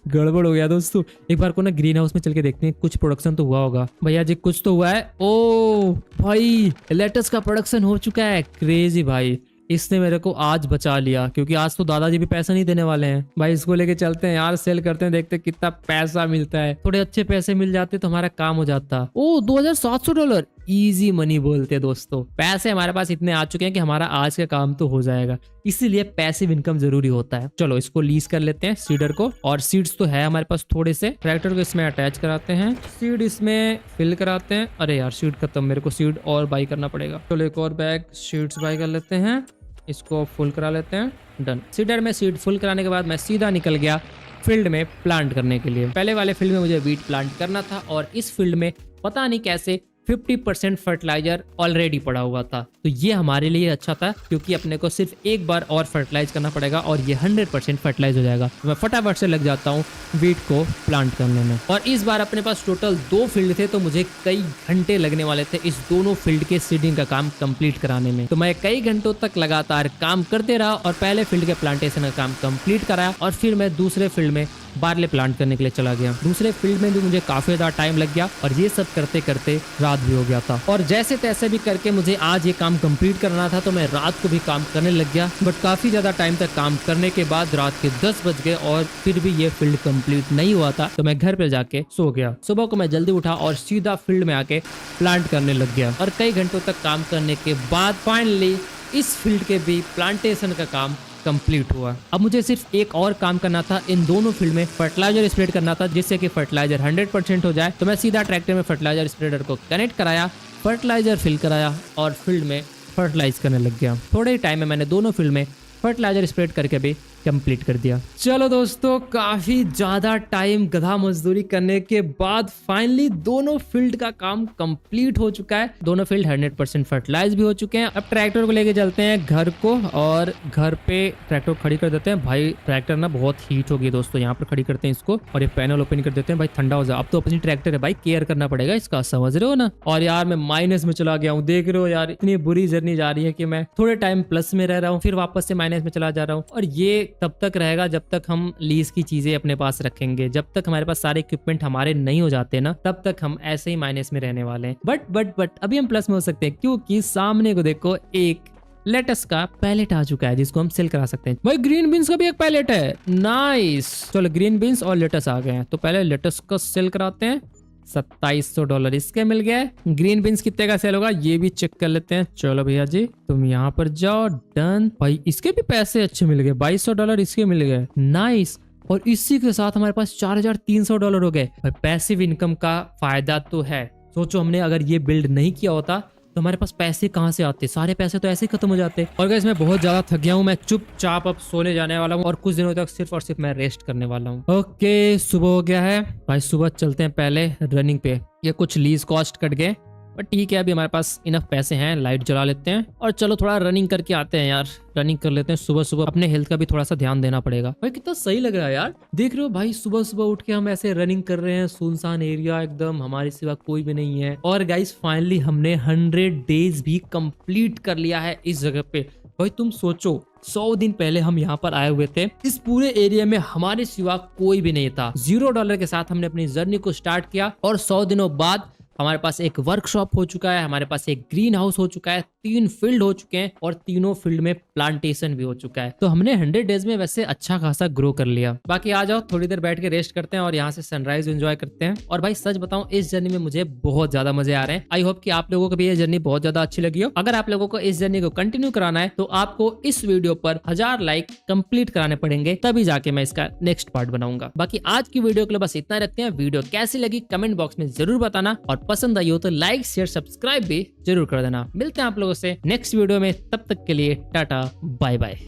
Speaker 1: गड़बड़ हो गया दोस्तों। एक बार को ना ग्रीन हाउस में चल के देखते हैं, कुछ प्रोडक्शन तो हुआ होगा भैया जी, कुछ तो हुआ है। ओ भाई, लेटस का प्रोडक्शन हो चुका है। क्रेजी भाई, इसने मेरे को आज बचा लिया, क्योंकि आज तो दादाजी भी पैसा नहीं देने वाले हैं भाई। इसको लेके चलते हैं यार, सेल करते हैं, देखते हैं कितना पैसा मिलता है। थोड़े अच्छे पैसे मिल जाते तो हमारा काम हो जाता। ओ $2,700, इजी मनी बोलते हैं दोस्तों। पैसे हमारे पास इतने आ चुके हैं कि हमारा आज का काम तो हो जाएगा, इसीलिए पैसिव इनकम जरूरी होता है। चलो इसको लीज कर लेते हैं सीडर को, और सीड्स तो है हमारे पास थोड़े से। ट्रैक्टर को इसमें अटैच कराते हैं, सीड इसमें फिल कराते हैं। अरे यार सीड खत्म, मेरे को सीड और बाई करना पड़ेगा। चलो एक और बैग सीड्स बाई कर लेते हैं, इसको फुल करा लेते हैं, डन। सीडर में सीड फुल कराने के बाद मैं सीधा निकल गया फील्ड में प्लांट करने के लिए। पहले वाले फील्ड में मुझे वीट प्लांट करना था, और इस फील्ड में पता नहीं कैसे 50% फर्टिलाइजर ऑलरेडी पड़ा हुआ था। तो ये हमारे लिए अच्छा था, क्योंकि अपने को सिर्फ एक बार और फर्टिलाइज करना पड़ेगा, और ये 100% फर्टिलाइज हो जाएगा। तो मैं फटाफट से लग जाता हूँ वीट को प्लांट करने में। और इस बार अपने पास टोटल 2 फील्ड थे, तो मुझे कई घंटे लगने वाले थे इस दोनों फील्ड के सीडिंग का काम कंप्लीट कराने में। तो मैं कई घंटों तक लगातार काम करते रहा, और पहले फील्ड के प्लांटेशन का काम कंप्लीट कराया, और फिर मैं दूसरे फील्ड में बार्ले प्लांट करने के लिए चला गया। दूसरे फील्ड में भी मुझे काफी ज्यादा टाइम लग गया, और ये सब करते करते रात भी हो गया था। और जैसे तैसे भी करके मुझे आज ये काम कंप्लीट करना था, तो मैं रात को भी काम करने लग गया। बट काफी ज्यादा टाइम तक काम करने के बाद रात के 10 बज गए, और फिर भी ये फील्ड कंप्लीट नहीं हुआ था। तो मैं घर पे जाके सो गया। सुबह को मैं जल्दी उठा और सीधा फील्ड में आके प्लांट करने लग गया, और कई घंटों तक काम करने के बाद फाइनली इस फील्ड के भी प्लांटेशन का काम कंप्लीट हुआ। अब मुझे सिर्फ एक और काम करना था, इन दोनों फील्ड में फर्टिलाइजर स्प्रेड करना था, जिससे कि फर्टिलाइजर 100% हो जाए। तो मैं सीधा ट्रैक्टर में फर्टिलाइजर स्प्रेडर को कनेक्ट कराया, फर्टिलाइजर फिल कराया, और फील्ड में फर्टिलाइज करने लग गया। थोड़े ही टाइम में मैंने दोनों फील्ड में फर्टिलाइजर स्प्रेड करके भी कंप्लीट कर दिया। चलो दोस्तों, काफी ज्यादा टाइम गधा मजदूरी करने के बाद फाइनली दोनों फील्ड का काम कंप्लीट हो चुका है। दोनों फील्ड 100% फर्टिलाइज भी हो चुके हैं। अब ट्रैक्टर को लेके चलते हैं घर को, और घर पे ट्रैक्टर खड़ी कर देते हैं। भाई ट्रैक्टर ना बहुत हीट हो गई दोस्तों, यहाँ पर खड़ी करते हैं इसको, और ये पैनल ओपन कर देते हैं। भाई ठंडा हो जाए, अब तो अपनी ट्रैक्टर है भाई, केयर करना पड़ेगा इसका, समझ रहे हो ना। और यार मैं माइनस में चला गया हूँ, देख रहे हो यार, इतनी बुरी जर्नी जा रही है कि मैं थोड़े टाइम प्लस में रह रहा हूँ, फिर वापस से माइनस में चला जा रहा हूँ। और ये तब तक रहेगा जब तक हम लीज की चीजें अपने पास रखेंगे। जब तक हमारे पास सारे इक्विपमेंट हमारे नहीं हो जाते ना, तब तक हम ऐसे ही माइनस में रहने वाले हैं। बट अभी हम प्लस में हो सकते हैं, क्योंकि सामने को देखो, एक लेटस का पैलेट आ चुका है, जिसको हम सेल करा सकते हैं। भाई ग्रीन बीन्स का भी एक पैलेट है, नाइस। चलो ग्रीन बीन्स और लेटस आ गए हैं, तो पहले लेटस का सेल कराते हैं, $2700 इसके मिल गया। ग्रीन बीन्स कितने का सेल होगा ये भी चेक कर लेते हैं। चलो भैया जी तुम यहाँ पर जाओ, डन। भाई इसके भी पैसे अच्छे मिल गए, $2200 इसके मिल गए, नाइस। और इसी के साथ हमारे पास $4300 हो गए। पैसिव इनकम का फायदा तो है। सोचो हमने अगर ये बिल्ड नहीं किया होता तो हमारे पास पैसे कहाँ से आते, सारे पैसे तो ऐसे ही खत्म हो जाते। और गाइस मैं बहुत ज्यादा थक गया हूँ, मैं चुपचाप अब सोने जाने वाला हूँ और कुछ दिनों तक सिर्फ और सिर्फ मैं रेस्ट करने वाला हूँ। ओके सुबह हो गया है भाई, सुबह चलते हैं पहले रनिंग पे। ये कुछ लीज कॉस्ट कट गए पर ठीक है, अभी हमारे पास इनफ पैसे हैं, लाइट जला लेते हैं और चलो थोड़ा रनिंग करके आते हैं यार। रनिंग कर लेते हैं सुबह सुबह, अपने हेल्थ का भी थोड़ा सा ध्यान देना पड़ेगा। भाई कितना सही लग रहा है यार, देख रहे हो भाई सुबह सुबह उठ के हम ऐसे रनिंग कर रहे हैं, सुनसान एरिया एकदम, हमारे सिवा कोई भी नहीं है। और गाइस फाइनली हमने 100 डेज भी कंप्लीट कर लिया है इस जगह पे। भाई तुम सोचो 100 दिन पहले हम यहाँ पर आए हुए थे, इस पूरे एरिया में हमारे सिवा कोई भी नहीं था। $0 के साथ हमने अपनी जर्नी को स्टार्ट किया और 100 दिनों बाद हमारे पास एक वर्कशॉप हो चुका है, हमारे पास एक ग्रीन हाउस हो चुका है, 3 फील्ड हो चुके हैं और तीनों फील्ड में प्लांटेशन भी हो चुका है। तो हमने 100 डेज में वैसे अच्छा खासा ग्रो कर लिया। बाकी आ जाओ थोड़ी देर बैठ के रेस्ट करते हैं और यहाँ से सनराइज एंजॉय करते हैं। और भाई सच बताऊं इस जर्नी में मुझे बहुत ज्यादा मजे आ रहे हैं। आई होप कि आप लोगों को भी ये जर्नी बहुत ज्यादा अच्छी लगी हो। अगर आप लोगों को इस जर्नी को कंटिन्यू कराना है तो आपको इस वीडियो पर 1000 लाइक कंप्लीट कराने पड़ेंगे, तभी जाके मैं इसका नेक्स्ट पार्ट बनाऊंगा। बाकी आज की वीडियो के लिए बस इतना रखते हैं। वीडियो कैसी लगी कमेंट बॉक्स में जरूर बताना और पसंद आई हो तो लाइक शेयर सब्सक्राइब भी जरूर कर देना। मिलते हैं आप लोगों से नेक्स्ट वीडियो में, तब तक के लिए टाटा बाय बाय।